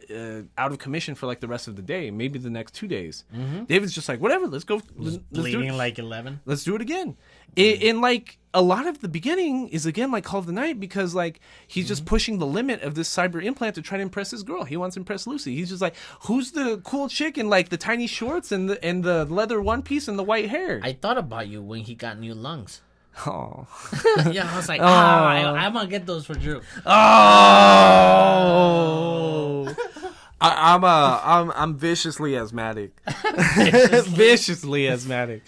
out of commission for like the rest of the day, maybe the next 2 days. David's just like, whatever, let's go. Let's bleeding do it. like 11. Let's do it again. And like a lot of the beginning is again like Call of the Night, because like he's just pushing the limit of this cyber implant to try to impress his girl. He wants to impress Lucy. He's just like, who's the cool chick in like the tiny shorts and the leather one piece and the white hair? I thought about you when he got new lungs. Oh. Yeah, I was like, I'm gonna get those for Drew. Oh. I'm viciously asthmatic. Viciously asthmatic.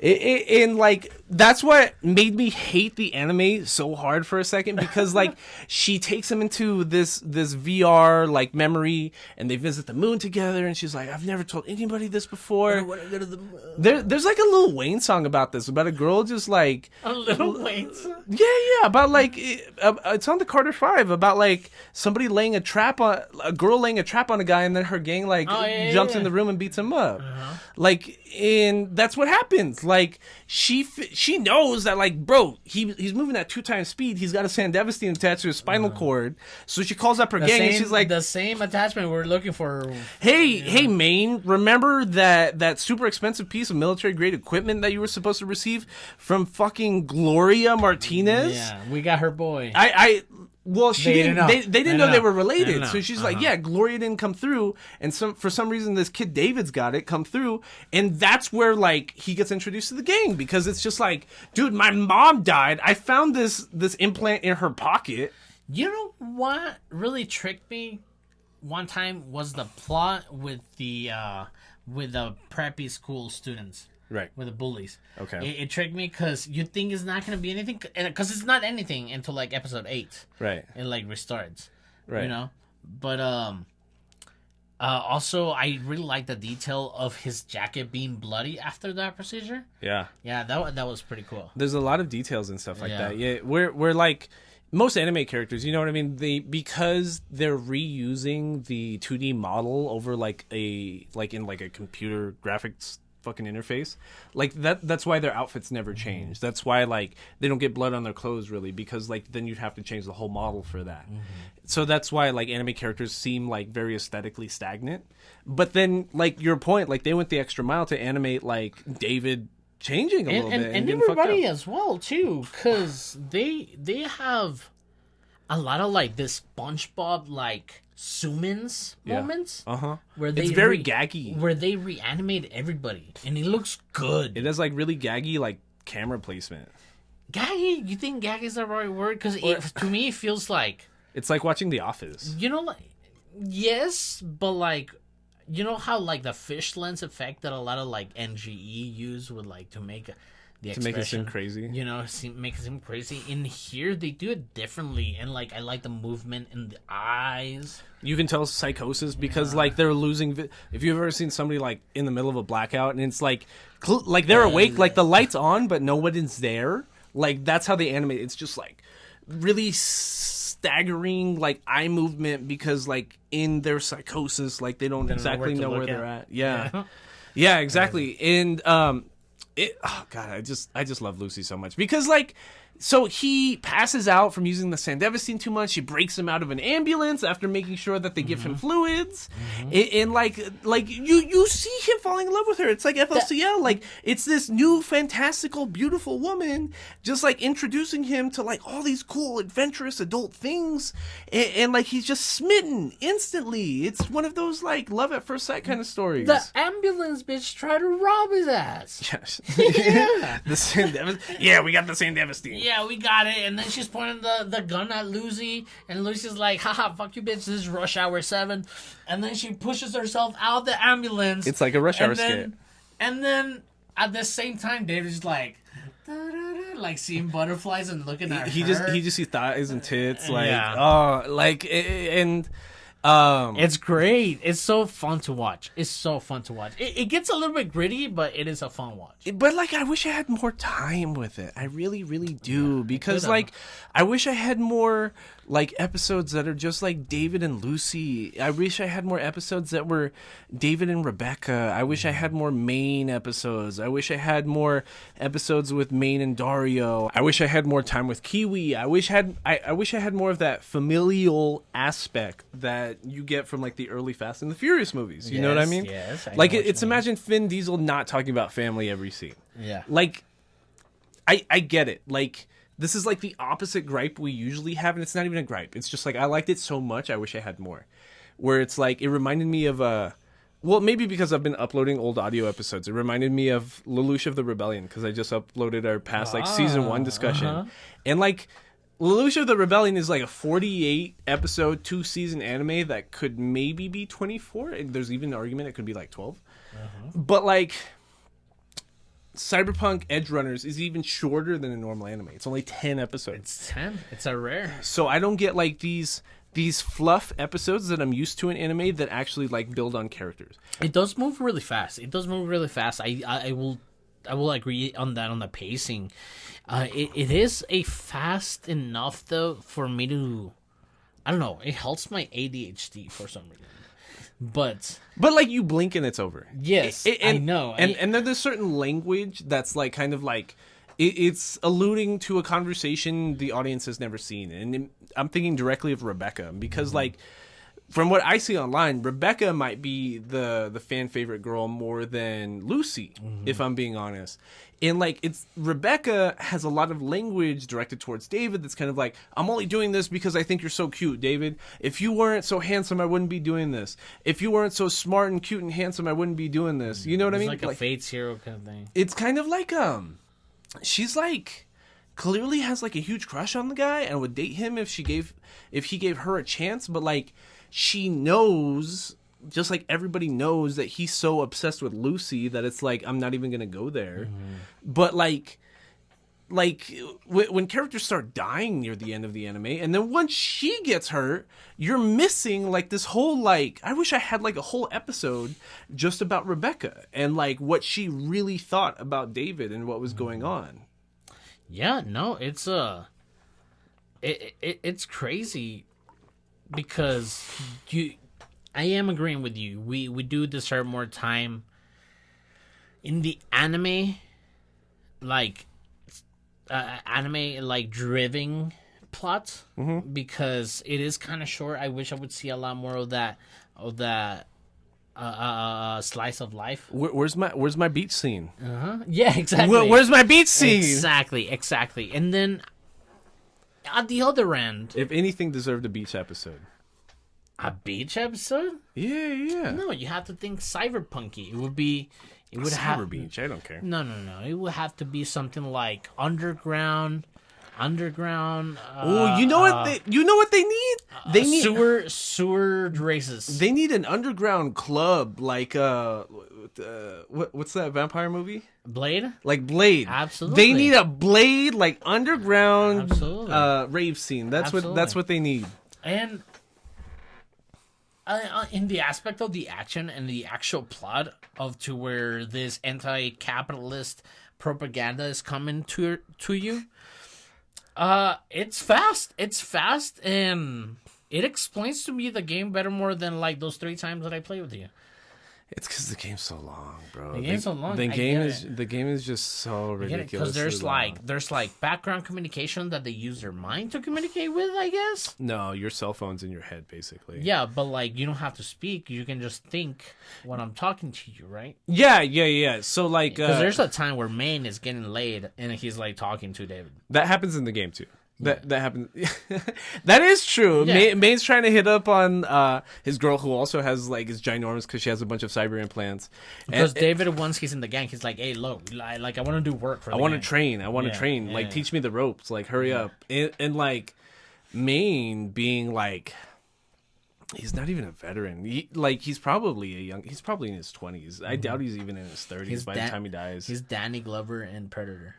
And like that's what made me hate the anime so hard for a second, because like she takes him into this VR like memory, and they visit the moon together, and she's like, I've never told anybody this before. I want to go to the moon. There's like a Lil Wayne song about this, about a girl just like a Lil Wayne song. Yeah, about like it's on the Carter 5 about like somebody laying a trap on a girl laying a trap on a guy, and then her gang like jumps in the room and beats him up. Like, and that's what happens. Like she knows that like, bro, he's moving at 2 times speed. He's got a Sandevastine attached to his spinal cord. So she calls up her gang and she's like, the same attachment we're looking for. Hey, Maine, remember that super expensive piece of military grade equipment that you were supposed to receive from fucking Gloria Martinez? Yeah, we got her boy. Well, they didn't know they were related. So she's like, yeah, Gloria didn't come through, and for some reason this kid David's got it come through, and that's where like he gets introduced to the gang, because it's just like, dude, my mom died. I found this implant in her pocket. You know what really tricked me one time was the plot with the preppy school students. Right. With the bullies. Okay. It tricked me because you think it's not going to be anything. Because it's not anything until like episode 8. Right. It like restarts. Right. You know? But also, I really like the detail of his jacket being bloody after that procedure. Yeah. Yeah, that was pretty cool. There's a lot of details and stuff like that. Yeah. We're like most anime characters, you know what I mean? Because they're reusing the 2D model over like in a computer graphics fucking interface, like that's why their outfits never change. That's why like they don't get blood on their clothes really, because like then you'd have to change the whole model for that. So that's why like anime characters seem like very aesthetically stagnant. But then like your point, like they went the extra mile to animate like David changing a little bit and everybody as well too, because they have a lot of like this SpongeBob like Sumins moments where it's very gaggy, where they reanimate everybody, and it looks good. It has like really gaggy like camera placement. Gaggy? You think gaggy is the right word? Because to me it feels like it's like watching The Office. You know, like yes, but like you know how like the fish lens effect that a lot of like NGE use would like to make to make it seem crazy, you know, make it seem crazy. In here, they do it differently, and like I like the movement in the eyes. You can tell psychosis because like they're losing. If you've ever seen somebody like in the middle of a blackout and it's like they're awake, like the light's on but nobody's there. Like that's how they animate. It's just like really staggering like eye movement because like in their psychosis, like they don't exactly know where they're at. Yeah, exactly. And oh god, I just love Lucy so much because like So he passes out from using the Sandevisine too much. She breaks him out of an ambulance after making sure that they give him fluids. And like you see him falling in love with her. It's like FLCL. Like it's this new fantastical, beautiful woman just like introducing him to like all these cool, adventurous adult things. And like he's just smitten instantly. It's one of those like love at first sight kind of stories. The ambulance bitch tried to rob his ass. Yes. Yeah. The Sandevisine. Yeah, we got the Sandevisine. Yeah, we got it. And then she's pointing the gun at Lucy, and Lucy's like, haha, fuck you, bitch, this is Rush Hour 7. And then she pushes herself out the ambulance. It's like a Rush Hour skit. And then, at the same time, David's like, da-da-da, like seeing butterflies and looking at her. He just sees thighs and tits, like, Yeah. oh, like, and... It's great. It's so fun to watch. It's so fun to watch. It gets a little bit gritty, but it is a fun watch. But like, I wish I had more time with it. I really, really do, because like, I wish I had more like episodes that are just like David and Lucy. I wish I had more episodes that were David and Rebecca. I wish I had more Maine episodes. I wish I had more episodes with Maine and Dario. I wish I had more time with Kiwi. I wish I had more of that familial aspect that you get from like the early Fast and the Furious movies. You know what I mean? Yes. Like it's imagine Vin Diesel not talking about family every scene. Yeah. Like I get it. Like this is like the opposite gripe we usually have, and it's not even a gripe. It's just like I liked it so much I wish I had more. Where it's like it reminded me of well, maybe because I've been uploading old audio episodes. It reminded me of Lelouch of the Rebellion because I just uploaded our past like season 1 discussion. And like Lelouch of the Rebellion is like a 48 episode 2-season anime that could maybe be 24. And there's even an argument it could be like 12. But like Cyberpunk Edgerunners is even shorter than a normal anime. It's only 10 episodes. It's 10. It's a rare. So I don't get like these fluff episodes that I'm used to in anime that actually like build on characters. It does move really fast. I will agree on that, on the pacing. It is a fast enough though for me to, I don't know, it helps my ADHD for some reason. But like you blink and it's over. Yes, I know. And then there's certain language that's like kind of like it's alluding to a conversation the audience has never seen. And I'm thinking directly of Rebecca because like from what I see online, Rebecca might be the fan favorite girl more than Lucy, if I'm being honest. And like Rebecca has a lot of language directed towards David that's kind of like, I'm only doing this because I think you're so cute, David. If you weren't so handsome, I wouldn't be doing this. If you weren't so smart and cute and handsome, I wouldn't be doing this. You know what I mean? It's like a Fates hero kind of thing. It's kind of like she's like clearly has like a huge crush on the guy and would date him if he gave her a chance, but like she knows, just like everybody knows, that he's so obsessed with Lucy that it's like, I'm not even gonna go there. But like when characters start dying near the end of the anime, and then once she gets hurt, you're missing like this whole like, I wish I had like a whole episode just about Rebecca and like what she really thought about David and what was going on. Yeah, no, it's it's crazy because I am agreeing with you. We do deserve more time in the anime, like driven plot, because it is kind of short. I wish I would see a lot more of that slice of life. Where's my beach scene? Yeah, exactly. Where's my beach scene? Exactly. And then at the other end, if anything deserved a beach episode. A beach episode? Yeah. No, you have to think cyberpunky. It would have beach. I don't care. No. It would have to be something like underground. You know what they need? They need sewer races. They need an underground club like what's that vampire movie? Blade? Like Blade. Absolutely. They need a Blade like underground rave scene. That's what they need. And in the aspect of the action and the actual plot of to where this anti-capitalist propaganda is coming to you, it's fast, and it explains to me the game better more than like those 3 times that I played with you. It's because the game's so long, bro. The game's so long. The game is just so ridiculous. Because there's like background communication that they use their mind to communicate with, I guess. No, your cell phone's in your head, basically. Yeah, but like you don't have to speak. You can just think when I'm talking to you, right? Yeah. So like, because there's a time where Maine is getting laid and he's like talking to David. That happens in the game too. That happens. That is true. Yeah. Main's trying to hit up on his girl, who also has like is ginormous because she has a bunch of cyber implants. Because David, once he's in the gang, he's like, "Hey, look, like I want to do work for. I want to train. I want to train. Yeah, like, teach me the ropes. Like, hurry up." And like, Main being like, he's not even a veteran. He's probably in his 20s. I doubt he's even in his 30s by the time he dies. He's Danny Glover in Predator.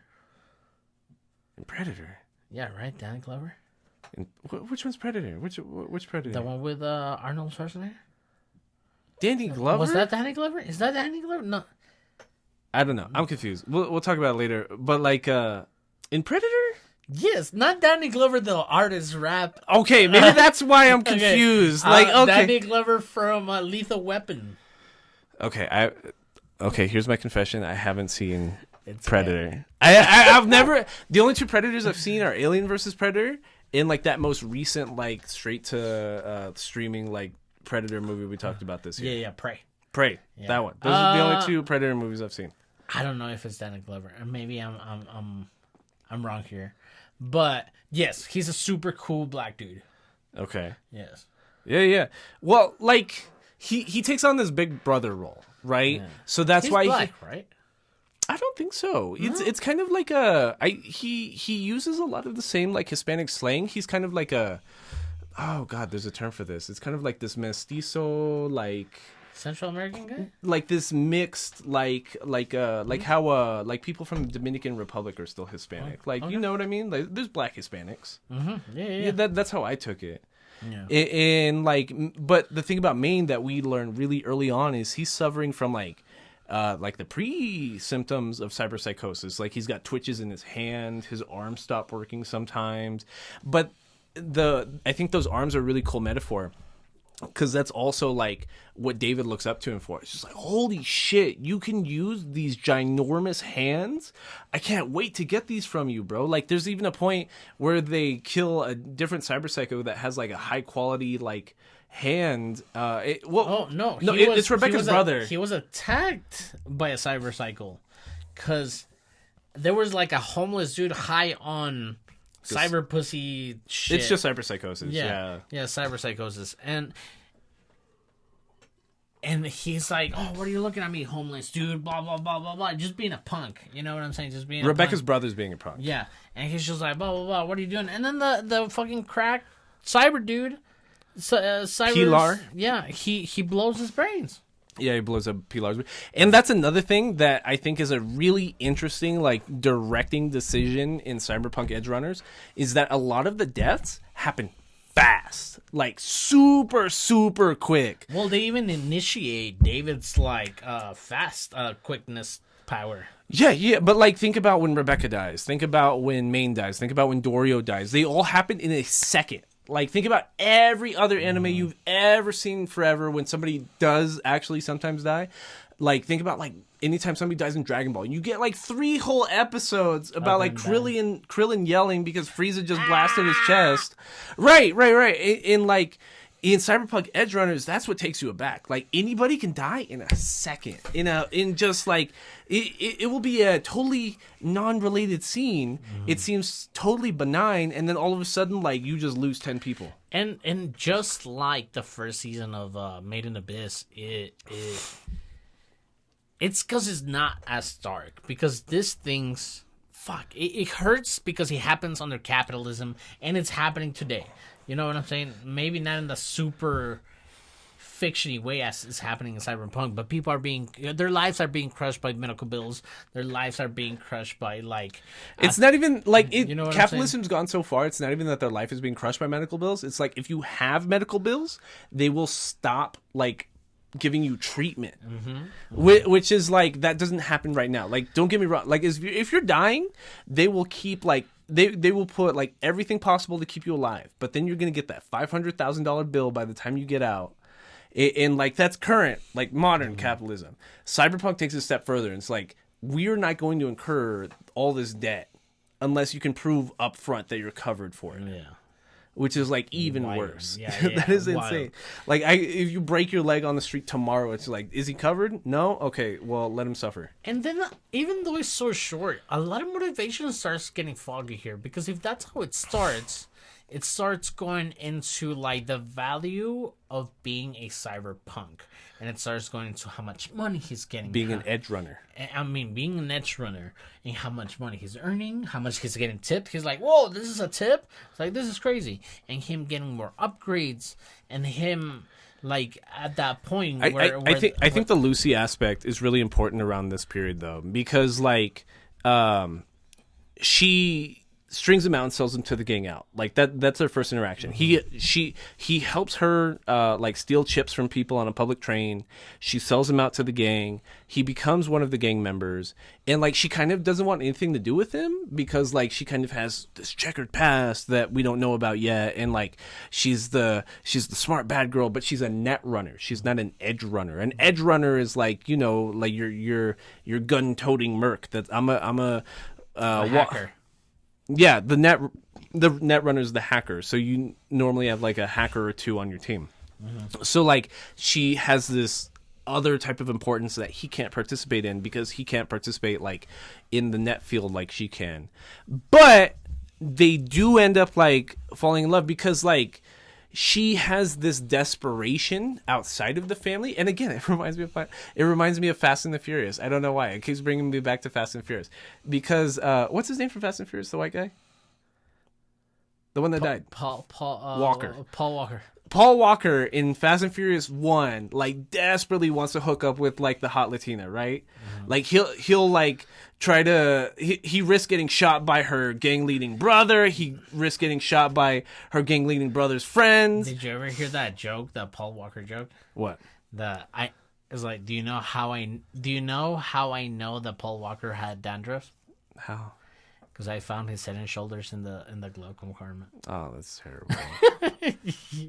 In Predator. Yeah, right, Danny Glover. And which one's Predator? Which Predator? The one with Arnold Schwarzenegger. Danny Glover. Was that Danny Glover? Is that Danny Glover? No. I don't know. I'm confused. We'll talk about it later. But like in Predator. Yes, not Danny Glover, the artist rap. Okay, maybe that's why I'm confused. Okay. Danny Glover from Lethal Weapon. Okay, here's my confession. I haven't seen Predator. Okay. I've never. The only two Predators I've seen are Alien versus Predator, in like that most recent like straight to streaming like Predator movie we talked about this year. Yeah, Prey. Yeah. That one. Those are the only two Predator movies I've seen. I don't know if it's Danny Glover, or maybe I'm wrong here, but yes, he's a super cool black dude. Okay. Yes. Yeah. Well, like he takes on this big brother role, right? Yeah. So that's he's why black, right? I don't think so. No? It's kind of like he uses a lot of the same like Hispanic slang. He's kind of like oh god, there's a term for this. It's kind of like this mestizo, like Central American guy, like this mixed, like how like people from the Dominican Republic are still Hispanic. Like you know what I mean? Like there's black Hispanics. Mm-hmm. Yeah. That's how I took it. Yeah. And like, but the thing about Maine that we learned really early on is he's suffering from like the pre-symptoms of cyberpsychosis. Like he's got twitches in his hand, his arms stop working sometimes. But I think those arms are a really cool metaphor, because that's also like what David looks up to him for. It's just like, holy shit, you can use these ginormous hands. I can't wait to get these from you, bro. Like there's even a point where they kill a different cyberpsycho that has like a high quality like hand. It's Rebecca's brother. He was attacked by a cyberpsycho because there was like a homeless dude high on cyber pussy shit. It's just cyberpsychosis. Yeah, cyberpsychosis. And he's like, "Oh, what are you looking at me, homeless dude? Blah blah blah blah blah." Just being a punk, you know what I'm saying? Just being Rebecca's brother's being a punk. Yeah, and he's just like, "Blah blah blah. What are you doing?" And then the fucking crack cyber dude, Pilar. Yeah, he blows his brains. Yeah, he blows up Pilar's. And that's another thing that I think is a really interesting, like, directing decision in Cyberpunk Edgerunners, is that a lot of the deaths happen fast. Like, super, super quick. Well, they even initiate David's, like, fast quickness power. Yeah, but, like, think about when Rebecca dies. Think about when Maine dies. Think about when Dorio dies. They all happen in a second. Like, think about every other anime you've ever seen forever when somebody does actually sometimes die. Like, think about, like, anytime somebody dies in Dragon Ball. You get, like, 3 whole episodes about, like, Krillin yelling because Frieza just blasted his chest. Right. And, like, in Cyberpunk Edgerunners, that's what takes you aback. Like, anybody can die in a second. In just, like, it will be a totally non-related scene. It seems totally benign, and then all of a sudden, like, you just lose 10 people. And just like the first season of Made in Abyss, it's because it's not as dark. Because this thing's... It hurts because it happens under capitalism, and it's happening today. You know what I'm saying? Maybe not in the super fiction-y way as is happening in Cyberpunk, but people are their lives are being crushed by medical bills. Their lives are being crushed by, like... It's not even, like... you know what capitalism's gone so far, it's not even that their life is being crushed by medical bills. It's like, if you have medical bills, they will stop, like, giving you treatment. Which is, like, that doesn't happen right now. Like, don't get me wrong. Like, if you're dying, they will keep, like... They will put, like, everything possible to keep you alive. But then you're going to get that $500,000 bill by the time you get out. And like that's current, like modern capitalism. Cyberpunk takes it a step further, and it's like we're not going to incur all this debt unless you can prove up front that you're covered for it. Yeah. Which is like even worse. Yeah, That is wild. insane. Like if you break your leg on the street tomorrow, it's like, is he covered? No? Okay, well, let him suffer. And then, even though it's so short, a lot of motivation starts getting foggy here. Because if that's how it starts going into, like, the value of being a cyberpunk. And it starts going into how much money he's getting. Being an edge runner. I mean, being an edge runner. And how much money he's earning. How much he's getting tipped. He's like, whoa, this is a tip? It's like, this is crazy. And him getting more upgrades. And him... like at that point I think the Lucy aspect is really important around this period though, because like she strings him out and sells him to the gang out. Like that's their first interaction. He helps her like steal chips from people on a public train. She sells him out to the gang. He becomes one of the gang members, and like she kind of doesn't want anything to do with him because like she kind of has this checkered past that we don't know about yet, and like she's the smart bad girl, but she's a net runner. She's not an edge runner. An edge runner is like, you know, like your gun toting merc. That I'm a hacker. Yeah, the net runner is the hacker. So you normally have like a hacker or two on your team. Mm-hmm. So like she has this other type of importance that he can't participate in because he can't participate like in the net field like she can. But they do end up like falling in love because like she has this desperation outside of the family. And again, it reminds me of Fast and the Furious. I don't know why. It keeps bringing me back to Fast and Furious. Because, what's his name from Fast and Furious? The white guy? The one that died? Paul Walker. Paul Walker. Paul Walker in Fast and Furious 1, like, desperately wants to hook up with, like, the hot Latina, right? Mm-hmm. Like, he'll like, try to... He risks getting shot by her gang-leading brother. He risks getting shot by her gang-leading brother's friends. Did you ever hear that joke, that Paul Walker joke? What? It's like, do you know how I know that Paul Walker had dandruff? How? Because I found his head and shoulders in the glove compartment. Oh, that's terrible.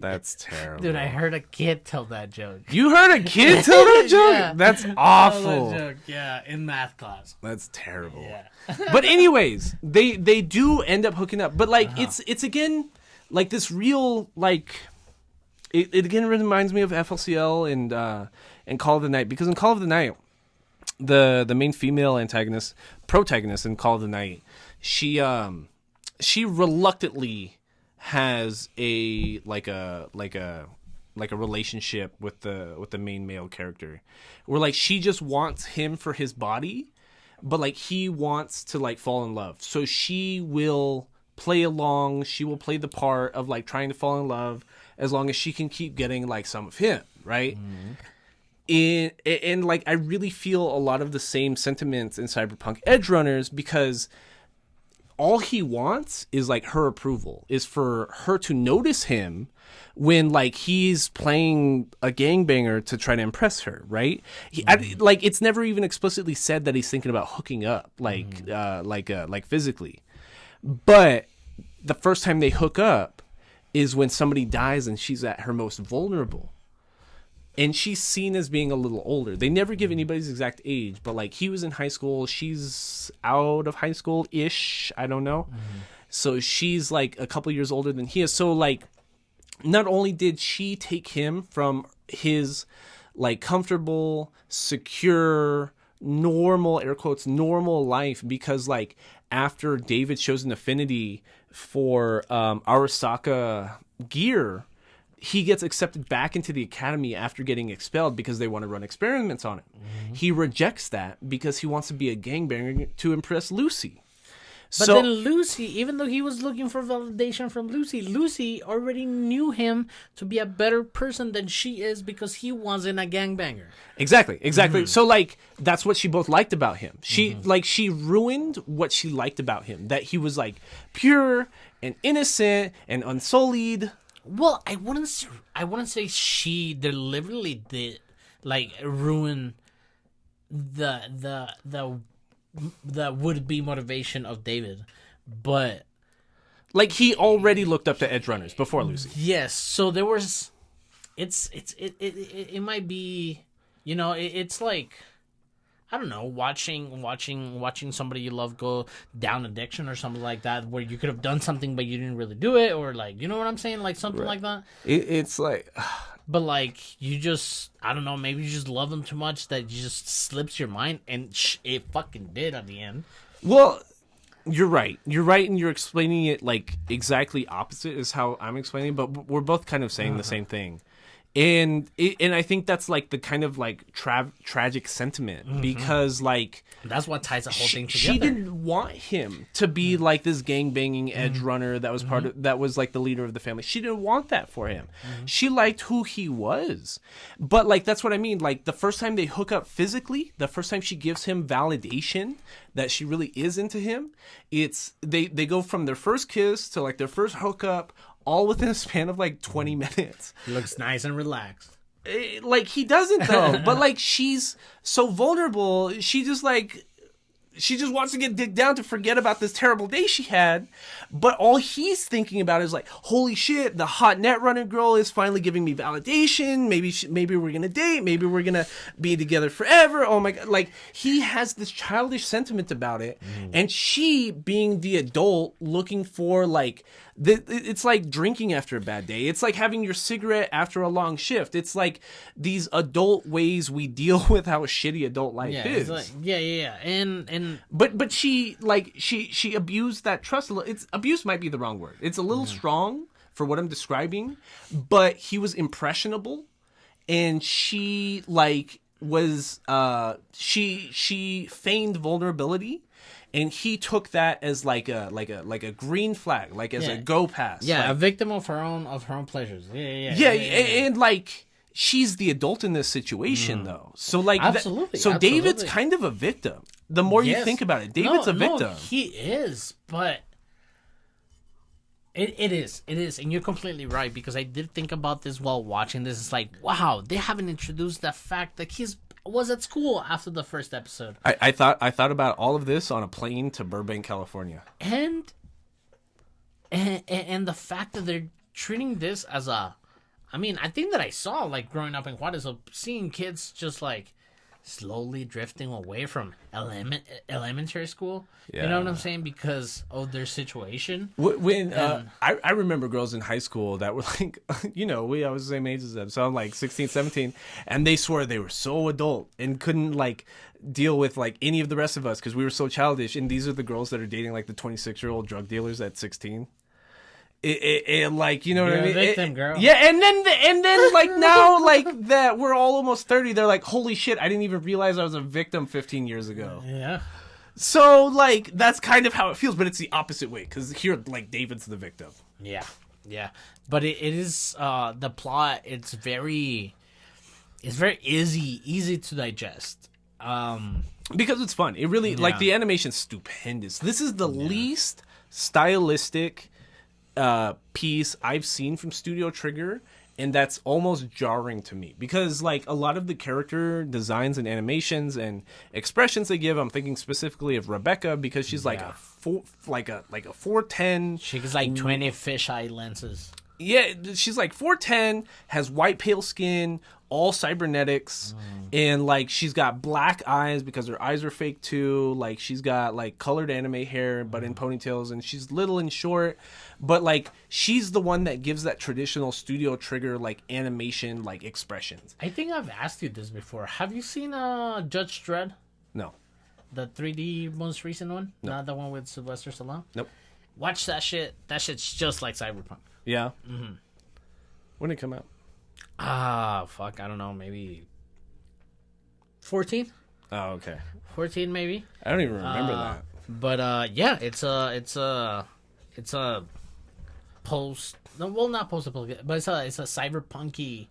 That's terrible. Dude, I heard a kid tell that joke. You heard a kid tell that joke? Yeah. That's awful. That joke, yeah, in math class. That's terrible. Yeah. But anyways, they do end up hooking up. But like it's again like this real like it again reminds me of FLCL and Call of the Night, because in Call of the Night the main female protagonist in Call of the Night, she reluctantly has a relationship with the main male character, where like she just wants him for his body, but like he wants to like fall in love, so she will play along. She will play the part of like trying to fall in love as long as she can keep getting like some of him, right? Mm-hmm. And like I really feel a lot of the same sentiments in Cyberpunk Edgerunners, because all he wants is like her approval, is for her to notice him when like he's playing a gangbanger to try to impress her, right? Like it's never even explicitly said that he's thinking about hooking up, like physically. But the first time they hook up is when somebody dies and she's at her most vulnerable. And she's seen as being a little older. They never give anybody's exact age, but like he was in high school, she's out of high school-ish, I don't know. Mm-hmm. So she's like a couple years older than he is. So like not only did she take him from his like comfortable, secure, normal, air quotes, normal life, because like after David shows an affinity for Arasaka gear, he gets accepted back into the academy after getting expelled because they want to run experiments on him. Mm-hmm. He rejects that because he wants to be a gangbanger to impress Lucy. But then Lucy, even though he was looking for validation from Lucy already knew him to be a better person than she is, because he wasn't a gangbanger. Exactly. Mm-hmm. So like that's what she both liked about him. She she ruined what she liked about him, that he was like pure and innocent and unsullied. Well, I wouldn't say she deliberately did like ruin the would-be motivation of David, but like he already looked up to Edgerunners before Lucy. Yes, so there was it might be, it's like, I don't know, watching somebody you love go down addiction or something like that, where you could have done something but you didn't really do it, or like, you know what I'm saying, like something like that. It's like, but like you just, I don't know, maybe you just love them too much that you just slips your mind, and it fucking did at the end. well, you're right, and you're explaining it like exactly opposite is how I'm explaining, but we're both kind of saying the same thing. And I think that's like the kind of like tragic sentiment, because like That's what ties the whole thing together. she didn't want him to be like this gang banging edge runner that was that was like the leader of the family. She didn't want that for him. She liked who he was. But like that's what I mean. Like the first time they hook up physically, the first time she gives him validation that she really is into him, it's they go from their first kiss to like their first hookup, all within a span of like 20 minutes. He looks nice and relaxed. Like he doesn't though, but like she's so vulnerable. She just wants to get digged down to forget about this terrible day she had. But all he's thinking about is like, holy shit, the hot net runner girl is finally giving me validation. Maybe we're gonna date. Maybe we're gonna be together forever. Oh my god! Like he has this childish sentiment about it, and she, being the adult, looking for like. It's like drinking after a bad day. It's like having your cigarette after a long shift. It's like these adult ways we deal with how shitty adult life is. Like, yeah. And but she abused that trust. It's abuse might be the wrong word. It's a little strong for what I'm describing, but he was impressionable, and she like was she feigned vulnerability. And he took that as like a green flag, like as a go pass. Yeah, like, a victim of her own pleasures. Yeah. And like she's the adult in this situation though. So like absolutely. David's kind of a victim. The more you think about it, David's a victim. No, he is, but it is, and you're completely right, because I did think about this while watching this. It's like, wow, they haven't introduced the fact that he's was at school after the first episode. I thought about all of this on a plane to Burbank, California. And the fact that they're treating this as a, I mean, I think that I saw like growing up in Juarez, of seeing kids just like slowly drifting away from elementary school. Yeah. You know what I'm saying? Because of their situation. When I remember girls in high school that were like, I was the same age as them. So I'm like 16, 17. And they swore they were so adult and couldn't like deal with like any of the rest of us because we were so childish. And these are the girls that are dating like the 26-year-old drug dealers at 16. It like, you know You're what I mean? A victim, girl. Yeah, and then like now like that we're all almost 30, they're like, holy shit, I didn't even realize I was a victim 15 years ago. Yeah. So like that's kind of how it feels, but it's the opposite way because here like David's the victim. Yeah. But it is the plot. It's very easy to digest. Because it's fun. It really like the animation's stupendous. This is the least stylistic piece I've seen from Studio Trigger, and that's almost jarring to me because like a lot of the character designs and animations and expressions they give, I'm thinking specifically of Rebecca because she's like a 4'10". She's like 20 fisheye lenses. Yeah, she's like 4'10", has white pale skin, all cybernetics, and like she's got black eyes because her eyes are fake too. Like she's got like colored anime hair but in ponytails, and she's little and short, but like she's the one that gives that traditional Studio Trigger like animation like expressions. I think I've asked you this before. Have you seen Judge Dredd? No. The 3D most recent one? No. Not the one with Sylvester Stallone? Nope. Watch that shit. That shit's just like Cyberpunk. Yeah. When did it come out? Fuck, I don't know, maybe 14? Oh, okay. 14 maybe. I don't even remember that. But yeah, it's a post, well, not post, but it's a cyberpunky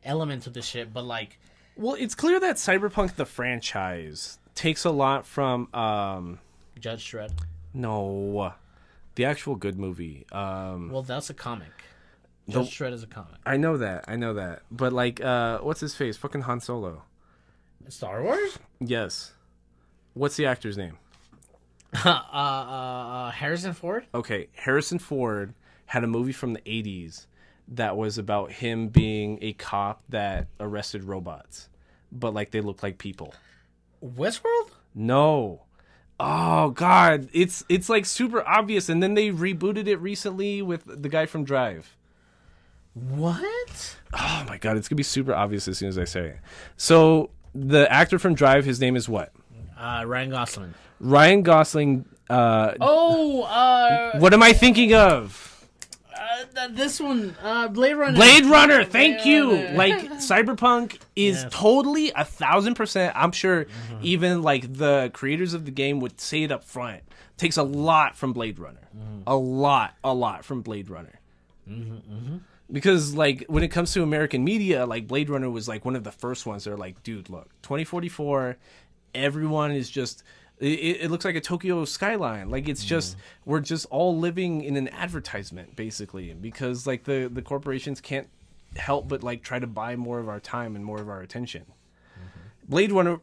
element to this shit. But like, well, it's clear that Cyberpunk the franchise takes a lot from Judge Dredd. No, the actual good movie. Well, that's a comic. Judge Dredd is a comic. I know that. But like, what's his face? Fucking Han Solo. Star Wars? Yes. What's the actor's name? Harrison Ford? Okay, Harrison Ford had a movie from the 80s that was about him being a cop that arrested robots, but like they look like people. Westworld? No. Oh God, it's like super obvious, and then they rebooted it recently with the guy from Drive. What? Oh my God, it's gonna be super obvious as soon as I say it. So the actor from Drive, his name is what? Ryan Gosling. Ryan Gosling. What am I thinking of? This one, Blade Runner. Blade Runner, thank you. Like Cyberpunk is totally 1,000%. I'm sure even like the creators of the game would say it up front. Takes a lot from Blade Runner, a lot from Blade Runner. Because like when it comes to American media, like Blade Runner was like one of the first ones that are like, dude, look, 2044, everyone is just. It looks like a Tokyo skyline. Like it's just we're just all living in an advertisement basically, because like the corporations can't help but like try to buy more of our time and more of our attention. Blade Runner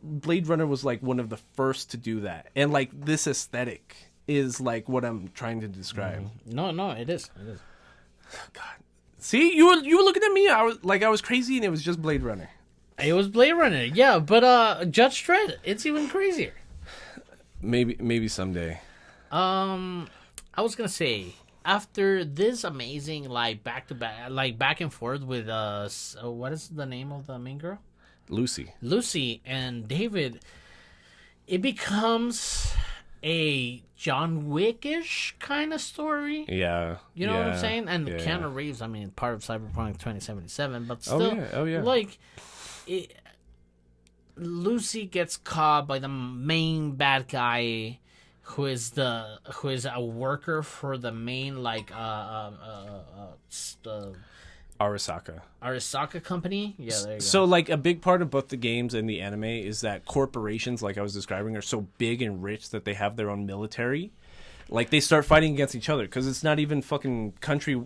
was like one of the first to do that, and like this aesthetic is like what I'm trying to describe. No, it is. God, see, you were looking at me. I was crazy, and it was just Blade Runner. It was Blade Runner, yeah, but Judge Dredd, it's even crazier. Maybe someday. I was gonna say, after this amazing like back to back, like back and forth with what is the name of the main girl? Lucy and David, it becomes a John Wick-ish kind of story. Yeah. You know what I'm saying? And Keanu Reeves, I mean, part of Cyberpunk 2077, but still, like, Lucy gets caught by the main bad guy, who is a worker for the main like Arasaka company. Yeah, there you go. So like a big part of both the games and the anime is that corporations, like I was describing, are so big and rich that they have their own military. Like they start fighting against each other because it's not even fucking country,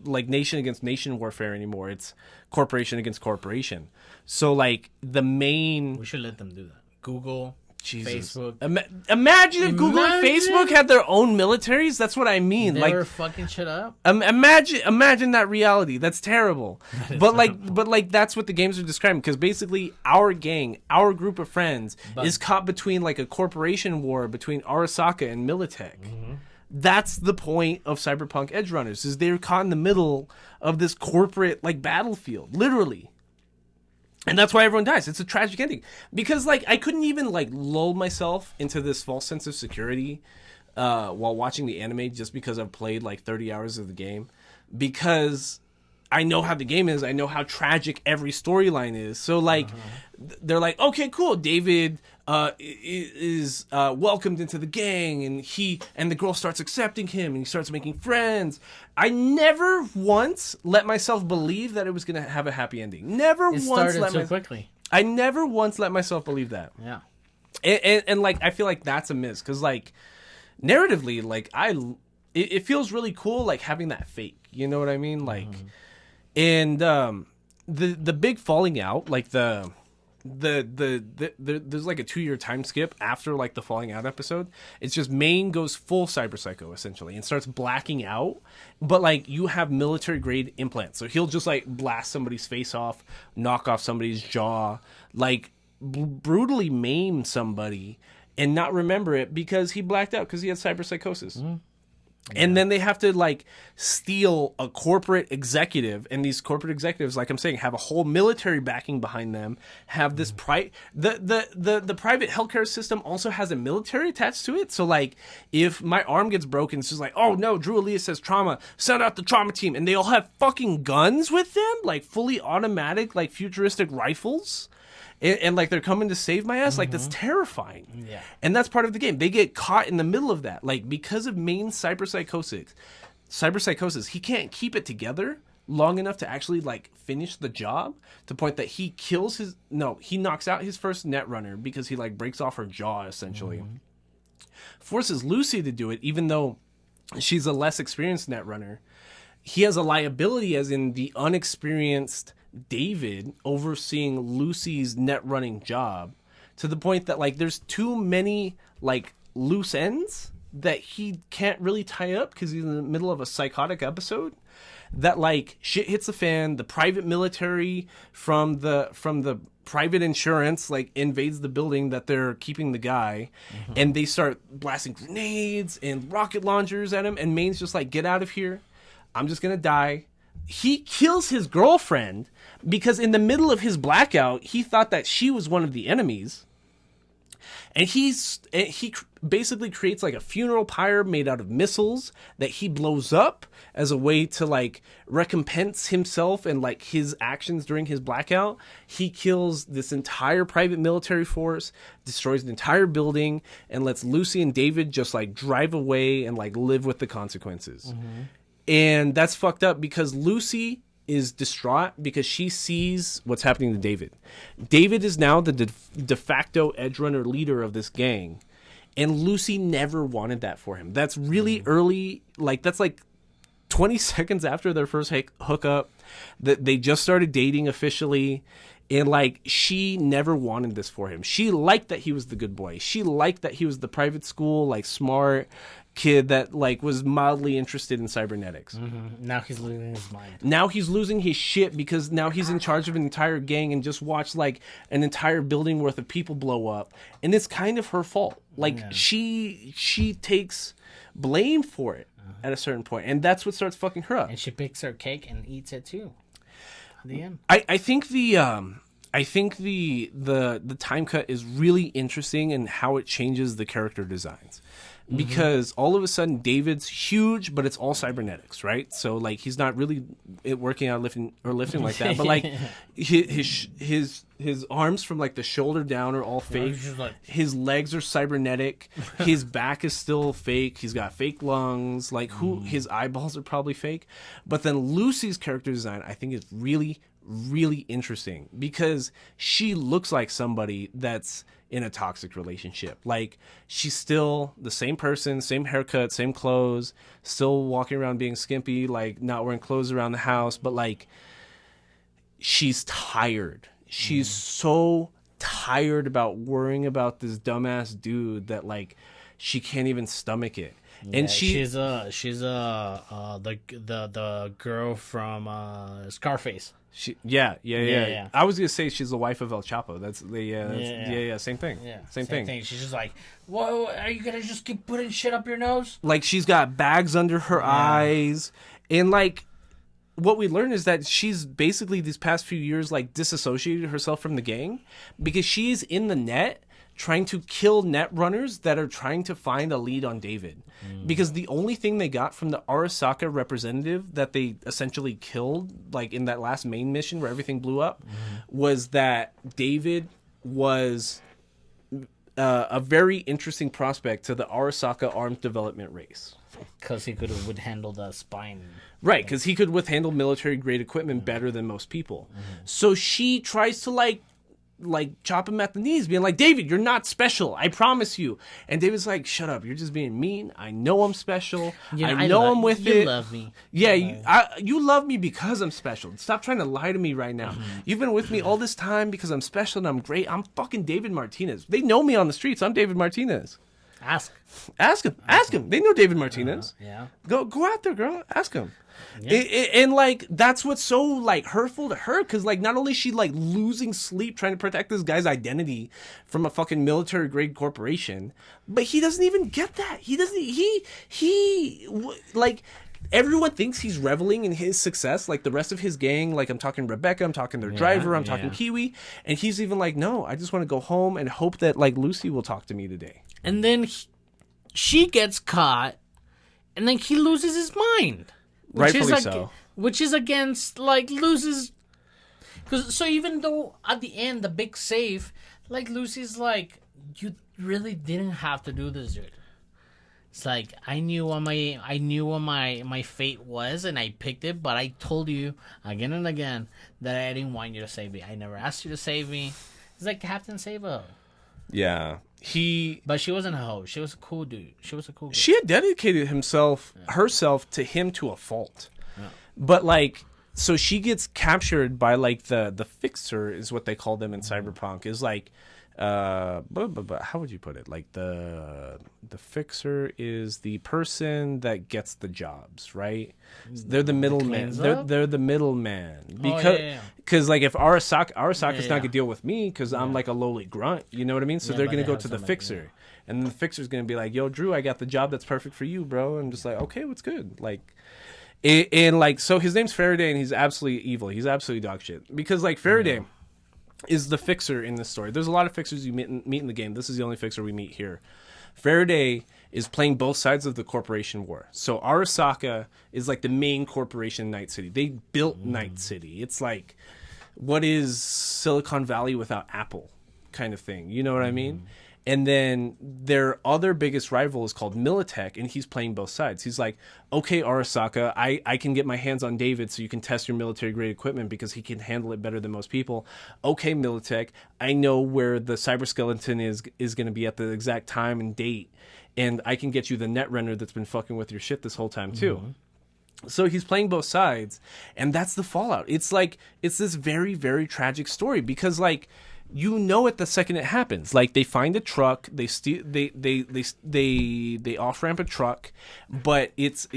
like nation against nation warfare anymore. It's corporation against corporation. So like the main, we should let them do that. Google, Jesus. Facebook. Imagine if Google and Facebook had their own militaries. That's what I mean. They like were fucking shit up. Imagine that reality. That's terrible. But like that's what the games are describing, because basically our gang, our group of friends, is caught between like a corporation war between Arasaka and Militech. That's the point of Cyberpunk Edgerunners, is they're caught in the middle of this corporate like battlefield, literally. And that's why everyone dies. It's a tragic ending. Because, like, I couldn't even, like, lull myself into this false sense of security while watching the anime just because I've played, like, 30 hours of the game. Because I know how the game is. I know how tragic every storyline is. So, like, they're like, okay, cool. David is welcomed into the gang, and the girl starts accepting him, and he starts making friends. I never once let myself believe that it was going to have a happy ending. It started so quickly. I never once let myself believe that. Yeah. And like, I feel like that's a miss, because, like, narratively, like, it feels really cool, like, having that fake. You know what I mean? Like, and the big falling out, like, there's like a 2-year time skip after like the falling out episode. It's just Maine goes full cyber psycho essentially and starts blacking out, but like you have military grade implants, so he'll just like blast somebody's face off, knock off somebody's jaw, like brutally maim somebody and not remember it because he blacked out because he had cyber psychosis. And then they have to like steal a corporate executive, and these corporate executives, like I'm saying, have a whole military backing behind them. Have this the private healthcare system also has a military attached to it. So like, if my arm gets broken, it's just like, oh no, Drew Elias says trauma, send out the trauma team, and they all have fucking guns with them, like fully automatic, like futuristic rifles. And like they're coming to save my ass, like that's terrifying. Yeah. And that's part of the game. They get caught in the middle of that, like because of main cyberpsychosis, he can't keep it together long enough to actually like finish the job, to the point that he knocks out his first netrunner because he like breaks off her jaw essentially. Forces Lucy to do it, even though she's a less experienced netrunner. He has a liability, as in the unexperienced David overseeing Lucy's net running job, to the point that like there's too many like loose ends that he can't really tie up because he's in the middle of a psychotic episode. That like shit hits the fan. The private military from the private insurance like invades the building that they're keeping the guy, and they start blasting grenades and rocket launchers at him. And Maine's just like, get out of here. I'm just gonna die. He kills his girlfriend because in the middle of his blackout, he thought that she was one of the enemies. And he basically creates like a funeral pyre made out of missiles that he blows up as a way to like recompense himself and like his actions during his blackout. He kills this entire private military force, destroys an entire building, and lets Lucy and David just like drive away and like live with the consequences. And that's fucked up because Lucy is distraught because she sees what's happening to David. David is now the de facto Edgerunner leader of this gang, and Lucy never wanted that for him. That's really early, like that's like 20 seconds after their first hookup, that they just started dating officially, and like she never wanted this for him. She liked that he was the good boy. She liked that he was the private school, like smart kid that like was mildly interested in cybernetics. Now he's losing his mind. Now he's losing his shit because now he's in charge of an entire gang and just watched like an entire building worth of people blow up, and it's kind of her fault. Like she takes blame for it at a certain point, and that's what starts fucking her up. And she picks her cake and eats it too. At the end, I think the time cut is really interesting in how it changes the character designs. Because all of a sudden David's huge, but it's all cybernetics, right? So like he's not really working out lifting like that, but like his arms from like the shoulder down are all fake. His legs are cybernetic. His back is still fake. He's got fake lungs. Like his eyeballs are probably fake. But then Lucy's character design I think is really, really interesting because she looks like somebody that's in a toxic relationship. Like she's still the same person, same haircut, same clothes, still walking around being skimpy, like not wearing clothes around the house, but like she's tired. She's so tired about worrying about this dumbass dude that like she can't even stomach it. Yeah, and she's the girl from Scarface. Yeah. I was gonna say she's the wife of El Chapo. That's same thing. Yeah, same thing. She's just like, "Whoa, are you gonna just keep putting shit up your nose?" Like she's got bags under her eyes, and like what we learn is that she's basically these past few years like disassociated herself from the gang because she is in the net trying to kill net runners that are trying to find a lead on David. Because the only thing they got from the Arasaka representative that they essentially killed, like in that last main mission where everything blew up, was that David was a very interesting prospect to the Arasaka arms development race. Because he would handle the spine. Right, because he could withhandle military-grade equipment better than most people. So she tries to, like chop him at the knees, being like, David, you're not special, I promise you. And David's like, shut up, you're just being mean. I know I'm special. I know I'm with it. You love me. Yeah, you love me because I'm special. Stop trying to lie to me right now. You've been with me all this time because I'm special and I'm great. I'm fucking David Martinez. They know me on the streets. I'm David Martinez. Ask him. They know David Martinez. Yeah. Go out there, girl. Ask him. Yeah. And like that's what's so like hurtful to her, because like not only is she like losing sleep trying to protect this guy's identity from a fucking military grade corporation, but he doesn't even get that. He doesn't. He like. Everyone thinks he's reveling in his success, like the rest of his gang. Like I'm talking Rebecca, I'm talking their driver, I'm talking Kiwi, and he's even like, no, I just want to go home and hope that like Lucy will talk to me today. And then she gets caught, and then he loses his mind. Rightfully so. Which is against, like, loses... So even though at the end, the big save, like, Lucy's like, you really didn't have to do this, dude. It's like, I knew what my fate was, and I picked it, but I told you again and again that I didn't want you to save me. I never asked you to save me. It's like Captain Save-A. Yeah. But she wasn't a hoe. She was a cool dude. She was a cool girl. She had dedicated herself to him to a fault. Yeah. But like, so she gets captured by like the fixer is what they call them in Cyberpunk, is like but how would you put it? Like the fixer is the person that gets the jobs, right? They're the middleman. They're the middleman because like if Arasaka's not gonna deal with me because I'm like a lowly grunt, you know what I mean? So they're gonna go to the fixer, and then the fixer's gonna be like, "Yo, Drew, I got the job that's perfect for you, bro." And I'm just like, "Okay, what's good?" Like, and like so his name's Faraday, and he's absolutely evil. He's absolutely dog shit because like Faraday is the fixer in this story. There's a lot of fixers you meet in the game. This is the only fixer we meet here. Faraday is playing both sides of the corporation war. So Arasaka is like the main corporation in Night City. They built Night City. It's like, what is Silicon Valley without Apple kind of thing. You know what I mean? And then their other biggest rival is called Militech, and he's playing both sides. He's like, okay, Arasaka, I can get my hands on David so you can test your military-grade equipment because he can handle it better than most people. Okay, Militech, I know where the cyberskeleton is going to be at the exact time and date, and I can get you the Netrunner that's been fucking with your shit this whole time, too. So he's playing both sides, and that's the fallout. It's like, it's this very, very tragic story because, like, you know it the second it happens. Like they find a truck, they off ramp a truck, but it's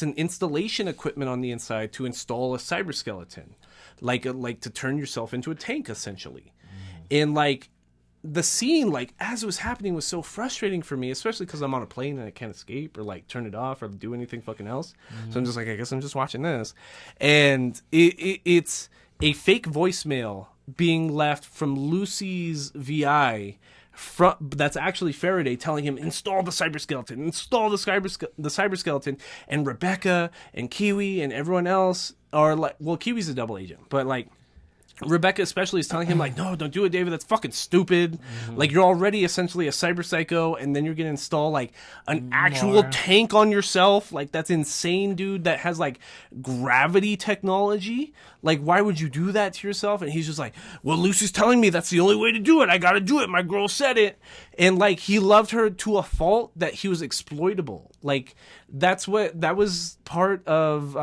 an installation equipment on the inside to install a cyberskeleton, like to turn yourself into a tank essentially. And like the scene, like as it was happening, was so frustrating for me, especially because I'm on a plane and I can't escape or like turn it off or do anything fucking else. So I'm just like, I guess I'm just watching this, and it's a fake voicemail being left from Lucy's VI that's actually Faraday telling him, install the cyberskeleton, and Rebecca and Kiwi and everyone else are like, well, Kiwi's a double agent, but like Rebecca especially is telling him like, no, don't do it, David. That's fucking stupid. Like you're already essentially a cyber psycho, and then you're gonna install like an actual tank on yourself. Like that's insane, dude. That has like gravity technology. Like why would you do that to yourself? And he's just like, well, Lucy's telling me that's the only way to do it. I gotta do it. My girl said it. And like he loved her to a fault that he was exploitable. Like that was part of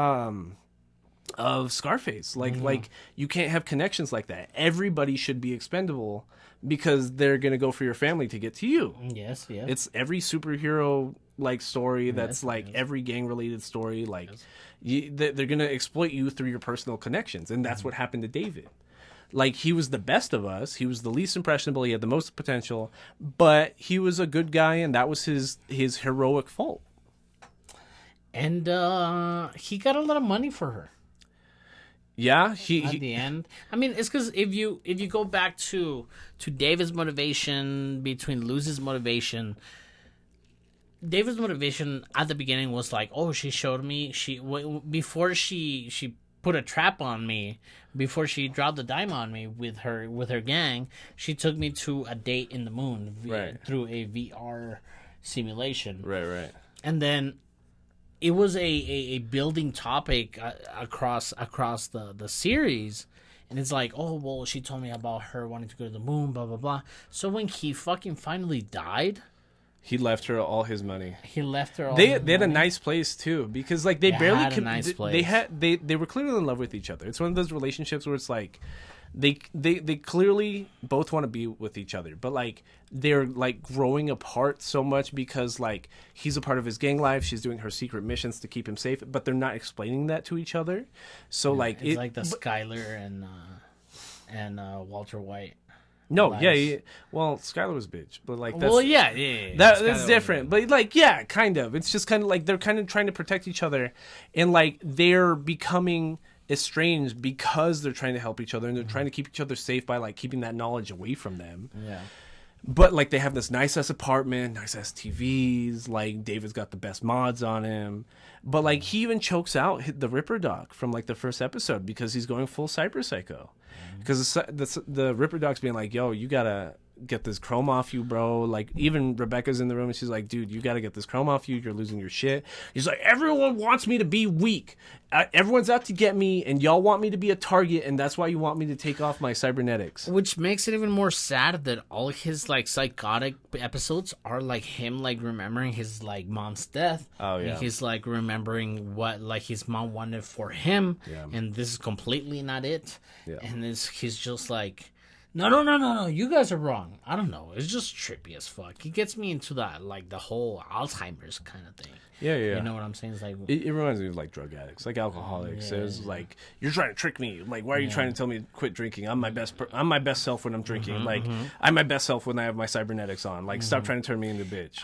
Scarface. Like you can't have connections like that. Everybody should be expendable because they're gonna go for your family to get to you. Yes. It's every superhero like story that's every gang related story. Like they're gonna exploit you through your personal connections, and that's what happened to David. Like he was the best of us. He was the least impressionable. He had the most potential, but he was a good guy, and that was his heroic fault. And he got a lot of money for her. Yeah, at the end. I mean, it's because if you go back to David's motivation between Luz's motivation, David's motivation at the beginning was like, oh, she showed me before she put a trap on me, before she dropped the dime on me with her gang, she took me to a date in the moon through a VR simulation. Right. And then it was a building topic across the series, and it's like, oh well, she told me about her wanting to go to the moon, blah blah blah. So when he fucking finally died, he left her all his money. They had a nice place too, because like they barely had a nice place. They were clearly in love with each other. It's one of those relationships where it's like they clearly both want to be with each other, but like they're like growing apart so much because like he's a part of his gang life, she's doing her secret missions to keep him safe, but they're not explaining that to each other. So like it's like the Skylar and Walter White. No, lives. yeah. Well, Skylar was a bitch, but like that's that's different. But like, yeah, kind of. It's just kind of like they're kind of trying to protect each other, and like they're becoming estranged because they're trying to help each other and they're trying to keep each other safe by like keeping that knowledge away from them. Yeah. But like they have this nice ass apartment, nice ass TVs, like David's got the best mods on him. But like he even chokes out the Ripper Doc from like the first episode because he's going full cyber psycho. Because the Ripper Doc's being like, yo, you gotta get this chrome off you, bro. Like even Rebecca's in the room and she's like, dude, you gotta get this chrome off you. You're losing your shit. He's like, everyone wants me to be weak. Everyone's out to get me, and y'all want me to be a target, and that's why you want me to take off my cybernetics. Which makes it even more sad that all his like psychotic episodes are like him like remembering his like mom's death. Oh yeah. And he's like remembering what like his mom wanted for him, and this is completely not it. Yeah. And he's just like No. You guys are wrong. I don't know. It's just trippy as fuck. He gets me into that, like, the whole Alzheimer's kind of thing. Yeah. You know what I'm saying? It's like... It reminds me of, like, drug addicts, like alcoholics. It's like, you're trying to trick me. Like, why are you trying to tell me to quit drinking? I'm my best self when I'm drinking. Like, I'm my best self when I have my cybernetics on. Like, stop trying to turn me into a bitch.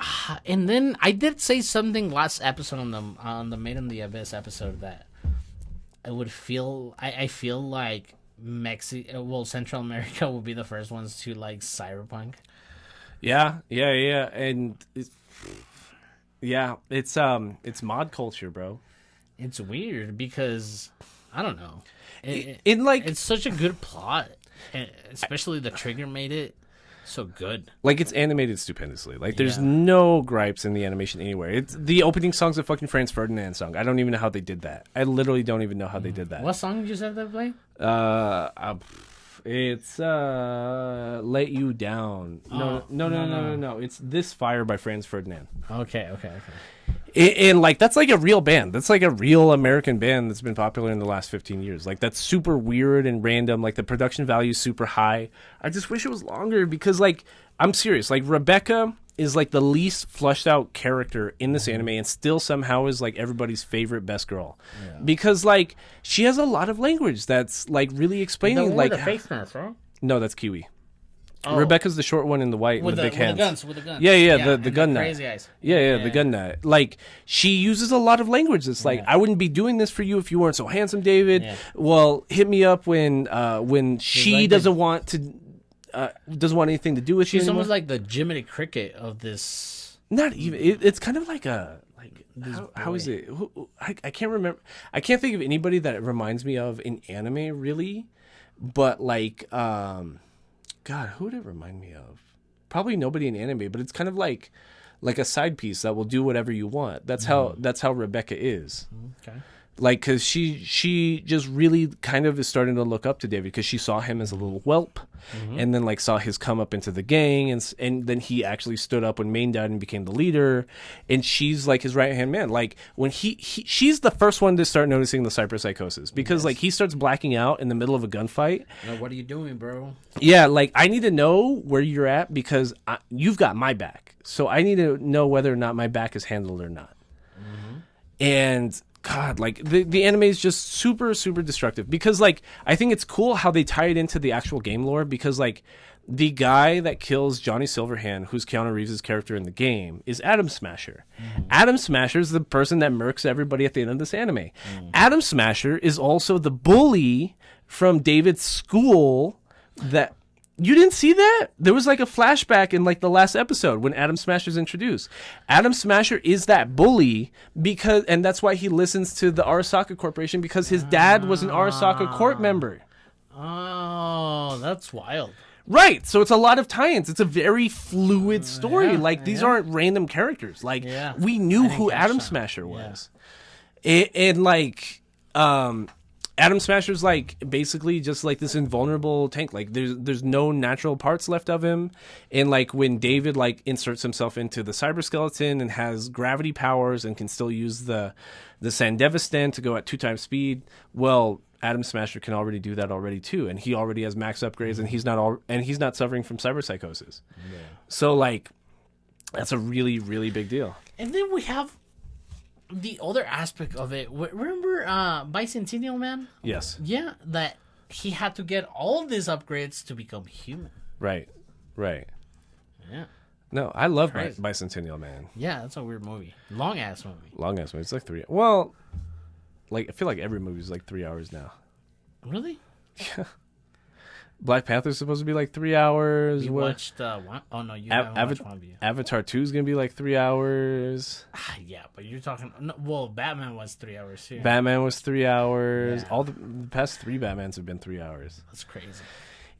And then I did say something last episode on the Made in the Abyss episode that I would feel... I feel like Central America will be the first ones to like Cyberpunk. Yeah, and it's mod culture, bro. It's weird because I don't know. It's such a good plot, especially the trigger made it so good. Like, it's animated stupendously. Like, there's no gripes in the animation anywhere. It's the opening song's a fucking Franz Ferdinand song. I don't even know how they did that. I literally don't even know how they did that. What song did you say that play? It's Let You Down. No. It's This Fire by Franz Ferdinand. Okay. And like, that's like a real band. That's like a real American band that's been popular in the last 15 years. Like, that's super weird and random. Like, the production value is super high. I just wish it was longer because, like, I'm serious. Like, Rebecca is like the least fleshed out character in this anime and still somehow is like everybody's favorite best girl. Because, like, she has a lot of language that's like really explaining, like, the face mask, right? No, that's Kiwi. Rebecca's the short one in the white with the big hands. With the guns. Yeah, the gun nut. Crazy eyes. Yeah, the gun nut. Like, she uses a lot of language. It's like, I wouldn't be doing this for you if you weren't so handsome, David. Yeah. Well, hit me up when she like doesn't want anything to do with you. She's almost like the Jiminy Cricket of this. Not even. It's kind of like a how is it? I can't remember. I can't think of anybody that it reminds me of in anime, really. But like, God, who would it remind me of? Probably nobody in anime, but it's kind of like a side piece that will do whatever you want. That's how Rebecca is. Okay. Like, because she just really kind of is starting to look up to David because she saw him as a little whelp, and then like saw his come up into the gang, and then he actually stood up when Main died and became the leader, and she's like his right hand man. Like, when she's the first one to start noticing the cyberpsychosis because like he starts blacking out in the middle of a gunfight. What are you doing, bro? Yeah, like, I need to know where you're at because you've got my back, so I need to know whether or not my back is handled or not. And God, like, the anime is just super, super destructive because, like, I think it's cool how they tie it into the actual game lore because, like, the guy that kills Johnny Silverhand, who's Keanu Reeves' character in the game, is Atom Smasher. Atom Smasher is the person that murks everybody at the end of this anime. Atom Smasher is also the bully from David's school that... You didn't see that? There was like a flashback in like the last episode when Atom Smasher's introduced. Atom Smasher is that bully and that's why he listens to the Arasaka Corporation because his dad was an Arasaka Corp member. Oh, that's wild. Right. So it's a lot of tie-ins. It's a very fluid story. These aren't random characters. Like, we knew who Atom Smasher was. And like, Atom Smasher's like basically just like this invulnerable tank. Like, there's no natural parts left of him, and like when David like inserts himself into the cyber skeleton and has gravity powers and can still use the Sandevistan to go at 2 times speed, well, Atom Smasher can already do that already too, and he already has max upgrades, and he's not suffering from cyberpsychosis. So like, that's a really, really big deal. And then we have the other aspect of it. Remember Bicentennial Man? Yes. Yeah, that he had to get all these upgrades to become human. Right. Yeah. No, I love Bicentennial Man. Yeah, that's a weird movie. Long ass movie. It's like 3. Well, like, I feel like every movie is like 3 hours now. Really? Yeah. Black Panther's supposed to be like 3 hours. You watched one? Oh no, you haven't watched one of you. Avatar 2 is gonna be like 3 hours. Yeah, but you're talking. No, well, Batman was 3 hours too. Batman was 3 hours. Yeah. All the past 3 Batmans have been 3 hours. That's crazy.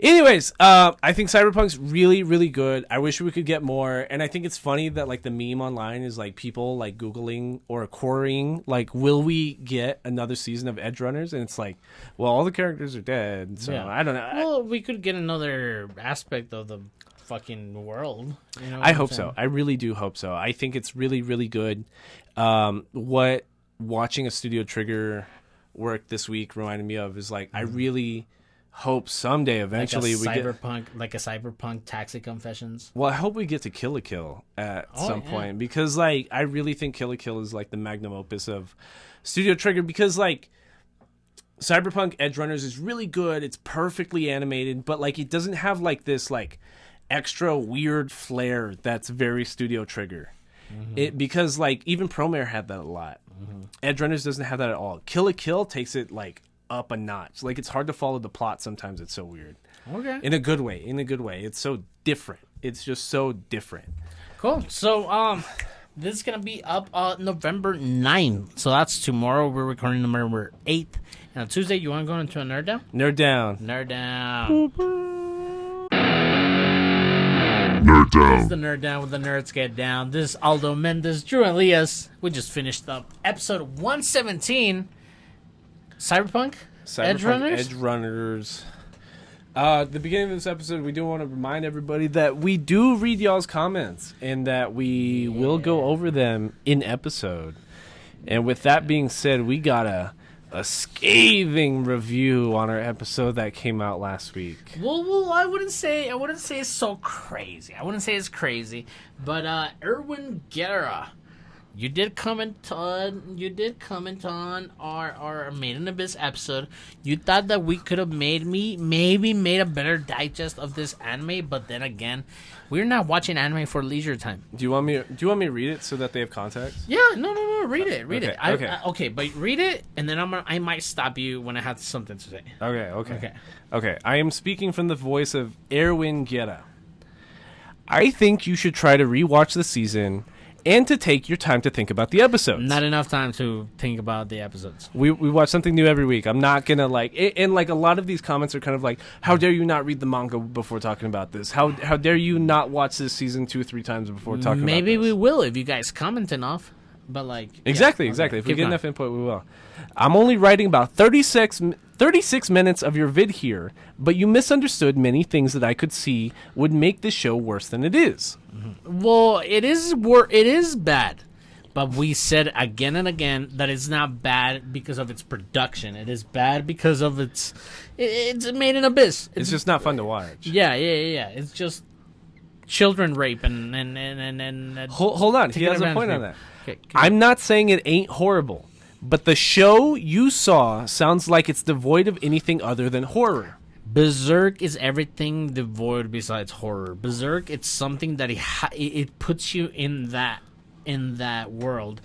Anyways, I think Cyberpunk's really, really good. I wish we could get more. And I think it's funny that like the meme online is like people like Googling or querying like, will we get another season of Edgerunners? And it's like, well, all the characters are dead. So I don't know. Well, we could get another aspect of the fucking world. You know I hope so. I really do hope so. I think it's really, really good. What watching a Studio Trigger work this week reminded me of is like, I really hope someday, eventually, we get like a Cyberpunk Taxi Confessions. Well, I hope we get to Kill la Kill at some point, because like I really think Kill la Kill is like the magnum opus of Studio Trigger, because like Cyberpunk Edgerunners is really good. It's perfectly animated, but like it doesn't have like this like extra weird flair that's very Studio Trigger. Because like even Promare had that a lot. Edgerunners doesn't have that at all. Kill la Kill takes it like up a notch. Like it's hard to follow the plot sometimes. It's so weird. Okay. In a good way. It's so different. It's just so different. Cool. So this is gonna be up November 9th. So that's tomorrow. We're recording November 8th. And on Tuesday, you want to go into a nerd down? Nerd down. Nerd down. Nerd down. This is the nerd down with the nerds get down. This is Aldo Mendez, Drew Elias. We just finished up episode 117. Cyberpunk Edgerunners. At the beginning of this episode, we do want to remind everybody that we do read y'all's comments and that we will go over them in episode. And with that being said, we got a scathing review on our episode that came out last week. Well, I wouldn't say it's so crazy. I wouldn't say it's crazy, but Erwin Guerra, you did comment on our Made in Abyss episode. You thought that we could have maybe made a better digest of this anime, but then again, we're not watching anime for leisure time. Do you want me to read it so that they have context? Yeah, no, read it. Okay. Okay, but read it, and then I might stop you when I have something to say. Okay. I am speaking from the voice of Erwin Guerra. I think you should try to rewatch the season and to take your time to think about the episodes. Not enough time to think about the episodes. We watch something new every week. I'm not going to like... And like a lot of these comments are kind of like, how dare you not read the manga before talking about this? How dare you not watch this season 2 or 3 times before talking about this? Maybe we will if you guys comment enough. But like... Exactly. If we get enough input, we will. I'm only writing about 36 minutes of your vid here, but you misunderstood many things that I could see would make this show worse than it is. Well, it is bad, but we said again and again that it's not bad because of its production. It is bad because of it's Made in Abyss. It's just not fun to watch. Yeah. It's just children rape and hold on. He has a point on that. Okay, I'm not saying it ain't horrible, but the show you saw sounds like it's devoid of anything other than horror. Berserk is everything devoid besides horror. Berserk, it's something that it puts you in that world.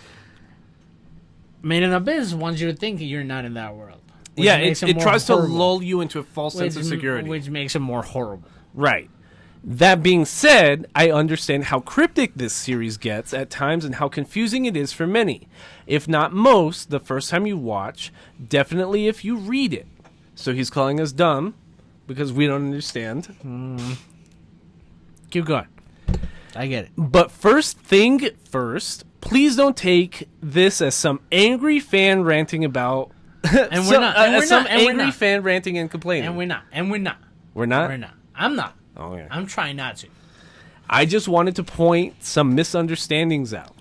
Made in Abyss wants you to think you're not in that world. Yeah, it tries to lull you into a false sense of security. Which makes it more horrible. Right. That being said, I understand how cryptic this series gets at times and how confusing it is for many. If not most, the first time you watch, definitely if you read it. So he's calling us dumb because we don't understand. Keep going. I get it. But first thing first, please don't take this as some angry fan ranting about... And we're not. Some angry fan ranting and complaining. And we're not. We're not? We're not. I'm not. Oh, yeah. I'm trying not to. I just wanted to point some misunderstandings out.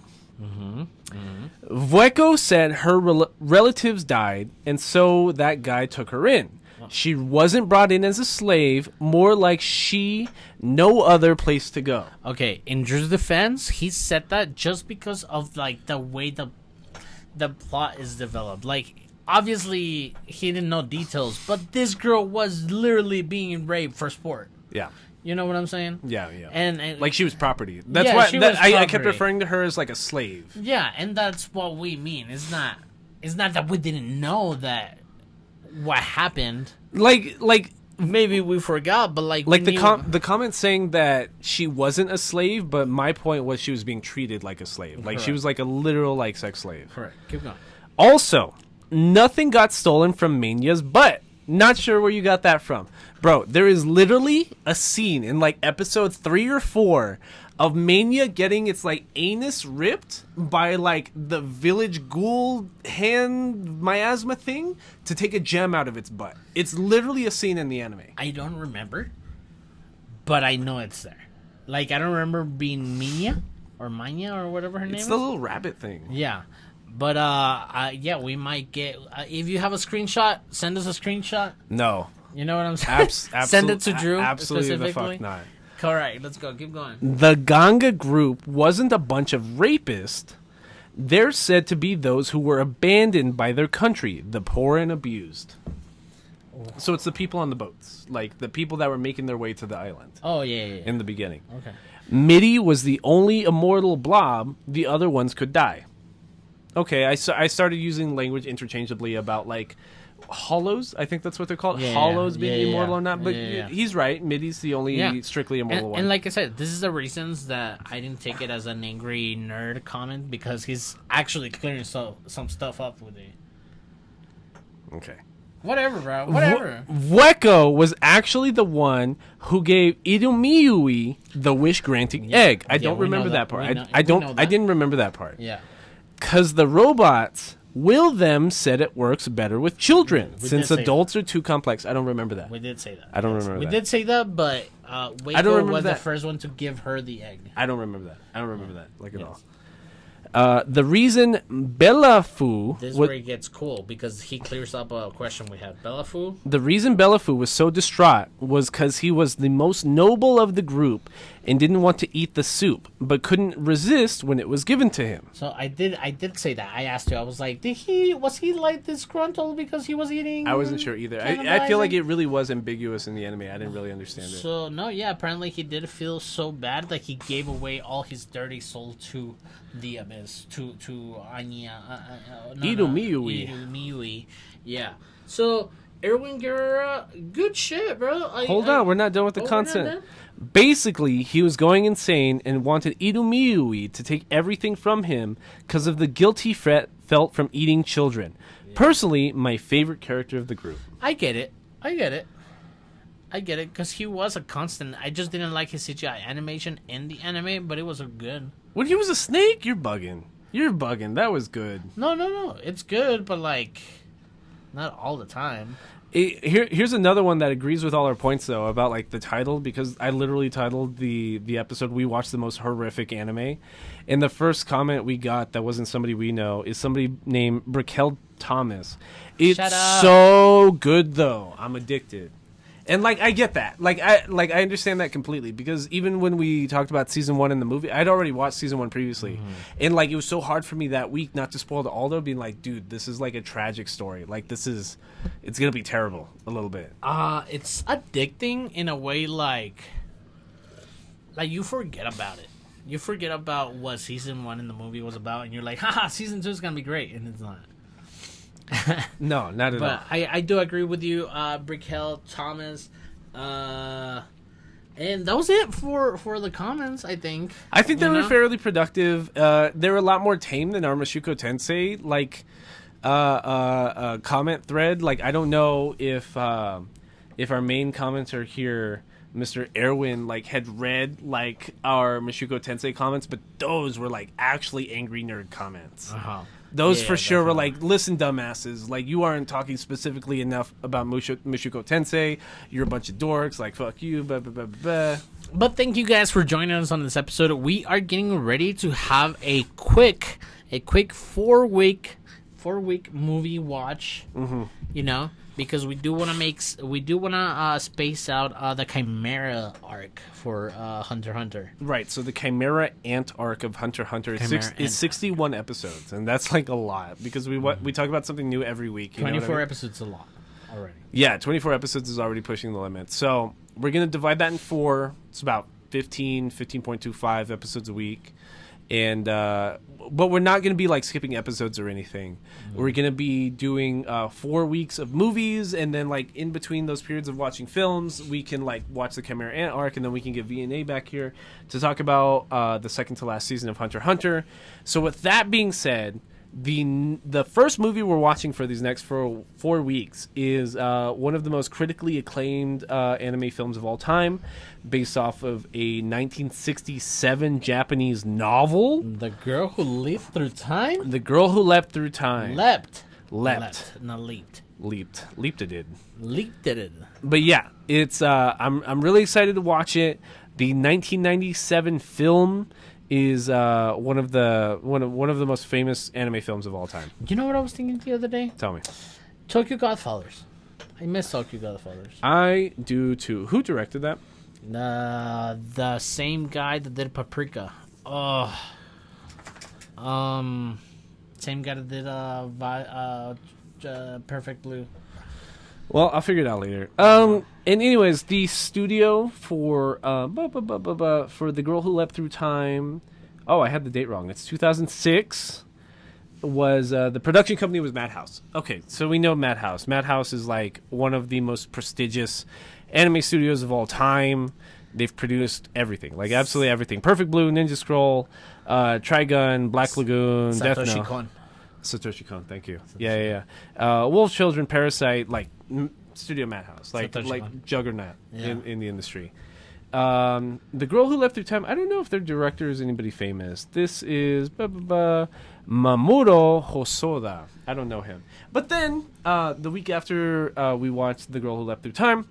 Vueko said her relatives died, and so that guy took her in. She wasn't brought in as a slave, more like no other place to go. Okay, in Drew's defense, he said that just because of like the way the plot is developed. Like, obviously, he didn't know details, but this girl was literally being raped for sport. Yeah. You know what I'm saying? Yeah. And like she was property. That's why I kept referring to her as like a slave. Yeah, and that's what we mean. It's not that we didn't know that what happened. Like maybe we forgot, but like the comment saying that she wasn't a slave, but my point was she was being treated like a slave. Like, correct. She was like a literal like sex slave. Correct. Keep going. Also, nothing got stolen from Mania's butt. Not sure where you got that from. Bro, there is literally a scene in like episode 3 or 4 of Mania getting its like anus ripped by like the village ghoul hand miasma thing to take a gem out of its butt. It's literally a scene in the anime. I don't remember, but I know it's there. Like, I don't remember being Mania or whatever her name is. It's the little rabbit thing. Yeah. But, yeah, we might get... if you have a screenshot, send us a screenshot. No. You know what I'm saying? Send it to Drew Absolutely the specifically. fuck not. All right, let's go. Keep going. The Ganga group wasn't a bunch of rapists. They're said to be those who were abandoned by their country, the poor and abused. So it's the people on the boats, like the people that were making their way to the island. Oh, yeah. In the beginning. Okay. Mitty was the only immortal blob. The other ones could die. Okay, I started using language interchangeably about, like, hollows. I think that's what they're called. Hollows being immortal or not. But he's right. Mitty's the only strictly immortal one. And like I said, this is the reasons that I didn't take it as an angry nerd comment, because he's actually clearing some stuff up with it. Okay. Whatever, bro. Whatever. Weko was actually the one who gave Irumiui the wish-granting egg. I don't remember that part. I didn't remember that part. Yeah. Because the robots will them said it works better with children since adults are too complex. I don't remember that. We did say that. I don't remember that. We did say that, but Weko was the first one to give her the egg. I don't remember that. I don't remember that like at all. The reason Belafu... This is where it gets cool, because he clears up a question we had. Belafu? The reason Belafu was so distraught was because he was the most noble of the group and didn't want to eat the soup, but couldn't resist when it was given to him. So I did say that. I asked you. I was like, was he like disgruntled because he was eating? I wasn't sure either. I feel like it really was ambiguous in the anime. I didn't really understand it. So, no, yeah, apparently he did feel so bad that he gave away all his dirty soul to the abyss, to Anya. Irumiui. Yeah. So, Erwin Guerrera, good shit, bro. Hold on, we're not done with the content. Basically, he was going insane and wanted Irumiui to take everything from him because of the guilt he felt from eating children. Yeah. Personally, my favorite character of the group. I get it, because he was a constant. I just didn't like his CGI animation in the anime, but it was good. When he was a snake? You're bugging. That was good. No. It's good, but, like, not all the time. Here's another one that agrees with all our points, though, about, like, the title, because I literally titled the episode, "We Watched the Most Horrific Anime." And the first comment we got that wasn't somebody we know is somebody named Brickell Thomas. It's so good, though. I'm addicted. And, like, I get that. I understand that completely, because even when we talked about season 1 in the movie, I'd already watched season 1 previously. Mm-hmm. And, like, it was so hard for me that week not to spoil to Aldo, being like, dude, this is, like, a tragic story. Like, it's going to be terrible a little bit. It's addicting in a way, like, you forget about it. You forget about what season 1 in the movie was about, and you're like, haha, season 2 is going to be great, and it's not. No, not at all. But I do agree with you, Brickell Thomas. And that was it for the comments, I think. I think they were fairly productive. They were a lot more tame than our Mushoku Tensei, comment thread. Like, I don't know if our main commenter here, Mr. Erwin, like, had read, like, our Mushoku Tensei comments, but those were, like, actually angry nerd comments. Uh-huh. Those for sure definitely were like, listen, dumbasses, like, you aren't talking specifically enough about Mushoku Tensei. You're a bunch of dorks. Like, fuck you. Blah, blah, blah, blah. But thank you guys for joining us on this episode. We are getting ready to have a quick 4-week movie watch. Mm-hmm. Because we do want to space out the Chimera arc for Hunter x Hunter. Right. So the Chimera Ant arc of Hunter x Hunter is 61 episodes, and that's like a lot, because we talk about something new every week. 24 episodes is a lot already. Yeah, 24 episodes is already pushing the limit. So we're gonna divide that in 4. It's about 15.25 episodes a week. And but we're not going to be like skipping episodes or anything. Mm-hmm. We're going to be doing 4 weeks of movies, and then like in between those periods of watching films, we can like watch the Chimera Ant arc, and then we can get V&A back here to talk about the second to last season of Hunter x Hunter. So with that being said, the first movie we're watching for these next 4 weeks is one of the most critically acclaimed anime films of all time, based off of a 1967 Japanese novel. The Girl Who Leapt Through Time? The Girl Who Leapt Through Time. Leapt. Not leaped. Leaped it did. Leaped it. But yeah, it's I'm really excited to watch it. The 1997 film is one of the most famous anime films of all time. You know what I was thinking the other day? Tell me. Tokyo Godfathers. I miss Tokyo Godfathers. I do too. Who directed that? The same guy that did Paprika. Oh. Same guy that did Perfect Blue. Well, I'll figure it out later. And anyways, the studio for for The Girl Who Leapt Through Time. Oh, I had the date wrong. It's 2006. Was the production company was Madhouse. Okay, so we know Madhouse. Madhouse is like one of the most prestigious anime studios of all time. They've produced everything, like absolutely everything. Perfect Blue, Ninja Scroll, Trigun, Black Lagoon, Death Note. Satoshi Kon, thank you. Yeah. Wolf Children, Parasite, like Studio Madhouse, like juggernaut in the industry. The Girl Who Leapt Through Time, I don't know if their director is anybody famous. This is Mamoru Hosoda. I don't know him. But then, the week after we watched The Girl Who Leapt Through Time,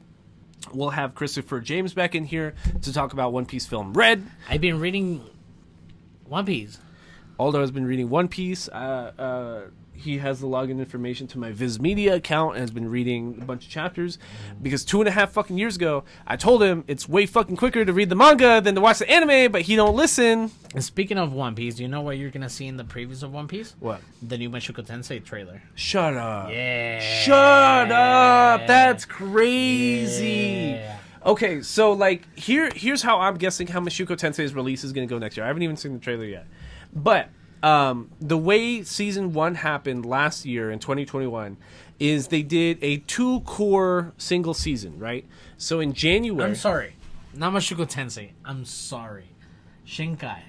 we'll have Christopher James back in here to talk about One Piece film Red. I've been reading One Piece. Aldo has been reading One Piece. He has the login information to my Viz Media account and has been reading a bunch of chapters because 2.5 fucking years ago, I told him it's way fucking quicker to read the manga than to watch the anime, but he don't listen. And speaking of One Piece, do you know what you're going to see in the previews of One Piece? What? The new Mushoku Tensei trailer. Shut up. Yeah. Shut up. That's crazy. Yeah. Okay, so like here's how I'm guessing how Mushoku Tensei's release is going to go next year. I haven't even seen the trailer yet. But the way season 1 happened last year in 2021 is they did a 2-core single season, right? So in January... I'm sorry. Not Mushoku Tensei. I'm sorry. Shinkai.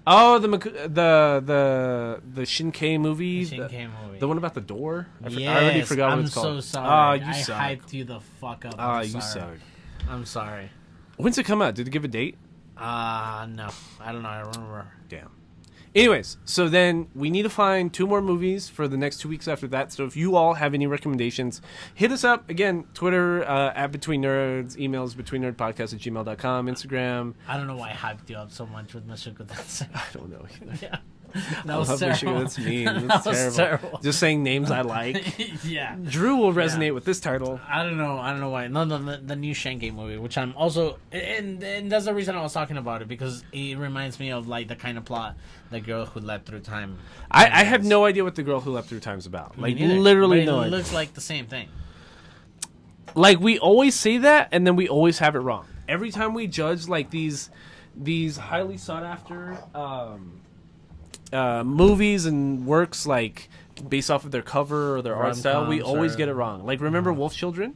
Oh, the Shinkai movie? The Shinkai movie. The one about the door? Yes, I already forgot what it's called. I'm so sorry. Oh, you suck. I hyped you the fuck up. Oh, you suck. I'm sorry. When's it come out? Did it give a date? No. I don't know. I don't remember. Damn. Anyways, so then we need to find 2 more movies for the next 2 weeks after that. So if you all have any recommendations, hit us up. Again, Twitter, at Between Nerds, emails betweennerdpodcast@gmail.com, Instagram. I don't know why I hyped you up so much with Mushoku Tensei. I don't know either. Yeah. That was terrible. That's mean. That's terrible. Just saying names I like. Yeah. Drew will resonate with this title. I don't know why. No, the new Shinkai movie, which I'm also... And that's the reason I was talking about it, because it reminds me of like the kind of plot The Girl Who Leapt Through Time. I have no idea what The Girl Who Leapt Through Time is about. Like, literally no idea. It looks like the same thing. Like, we always say that, and then we always have it wrong. Every time we judge, like, these highly sought-after... movies and works, like based off of their cover or their art style, we always get it wrong. Like, remember Wolf Children?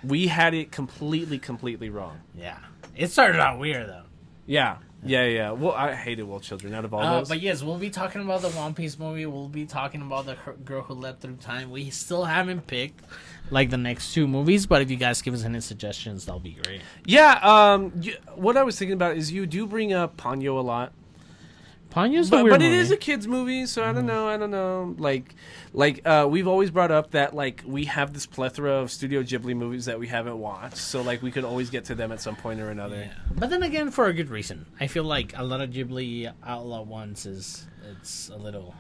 We had it completely wrong. Yeah, it started out weird though. Yeah. Well, I hated Wolf Children out of all those. But yes, we'll be talking about the One Piece movie. We'll be talking about the Girl Who Leapt Through Time. We still haven't picked like the next 2 movies, but if you guys give us any suggestions, that'll be great. Yeah. What I was thinking about is you do bring up Ponyo a lot. Ponyo's but weird it movie. is a kids movie, so I don't know. Like we've always brought up that like we have this plethora of Studio Ghibli movies that we haven't watched, so like we could always get to them at some point or another. Yeah. But then again, for a good reason. I feel like a lot of Ghibli outlaw ones it's a little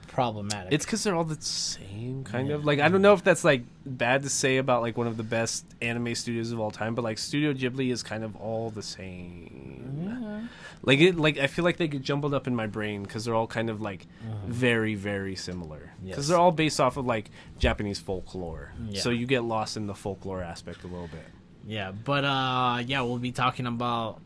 problematic. It's because they're all the same kind of. Like, I don't know if that's like bad to say about like one of the best anime studios of all time, but like Studio Ghibli is kind of all the same. Yeah. Like I feel like they get jumbled up in my brain because they're all kind of like very, very similar. Because they're all based off of like Japanese folklore, so you get lost in the folklore aspect a little bit. Yeah, but we'll be talking about.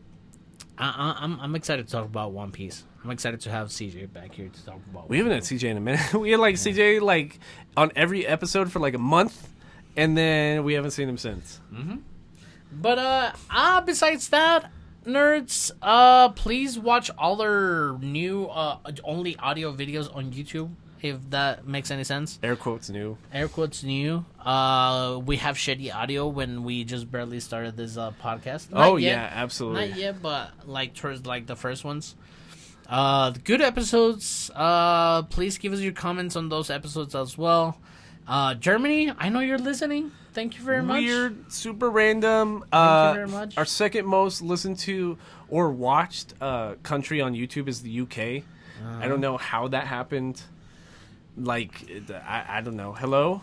I'm excited to talk about One Piece. I'm excited to have CJ back here to talk about. We haven't had CJ in a minute. We had like CJ like on every episode for like a month, and then we haven't seen him since. Mm-hmm. But besides that, nerds, please watch all their new only audio videos on YouTube, if that makes any sense. Air quotes new. Air quotes new. We have shitty audio when we just barely started this podcast. Not yet. Yeah, absolutely. Not yet, but like towards like the first ones. Good episodes. Please give us your comments on those episodes as well. Germany, I know you're listening. Thank you very much. Weird, super random. Thank you very much. Our second most listened to or watched country on YouTube is the UK. I don't know how that happened. Like, I don't know. Hello?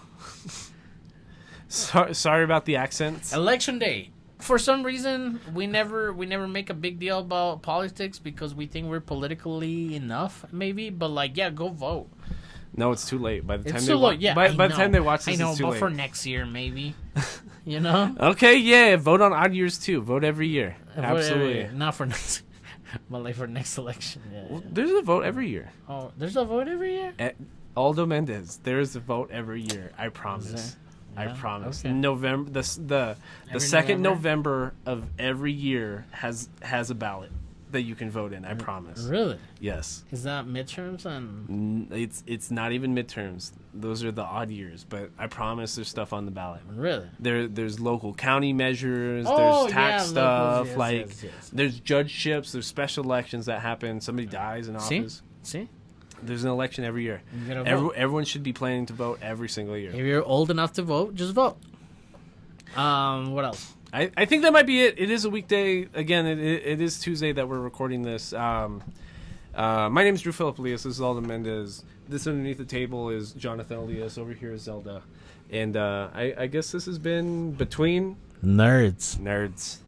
Sorry about the accents. Election day. For some reason, we never make a big deal about politics because we think we're politically enough, maybe. But like, yeah, go vote. No, it's too late. By the time It's they too late. Yeah, by I the know. time they watch this, I know, it's too but late. for next year, maybe. You know. Okay, yeah, vote on odd years too. Vote every year. Vote Absolutely. every- not for next, but like for next election. Yeah, Well, yeah. there's a vote every year. Oh, there's a vote every year. Aldo Mendez, there's a vote every year. I promise. there? I Yeah, promise. okay. November, the Every second November? November of every year has a ballot that you can vote in. I promise. Really? Yes. Is that midterms and It's not even midterms. Those are the odd years, but I promise there's stuff on the ballot. really? There's local county measures, Oh, there's tax yeah, stuff, locals, yes, like yes. there's judgeships, there's special elections that happen, somebody dies in See? office. See? There's an election every year. You gotta vote. Everyone should be planning to vote every single year. If you're old enough to vote, just vote. What else? I think that might be it. It is a weekday. Again, it is Tuesday that we're recording this. My name is Drew Philip Elias. This is Aldo Mendez. This underneath the table is Jonathan Elias. Over here is Zelda. And I guess this has been Between Nerds. Nerds.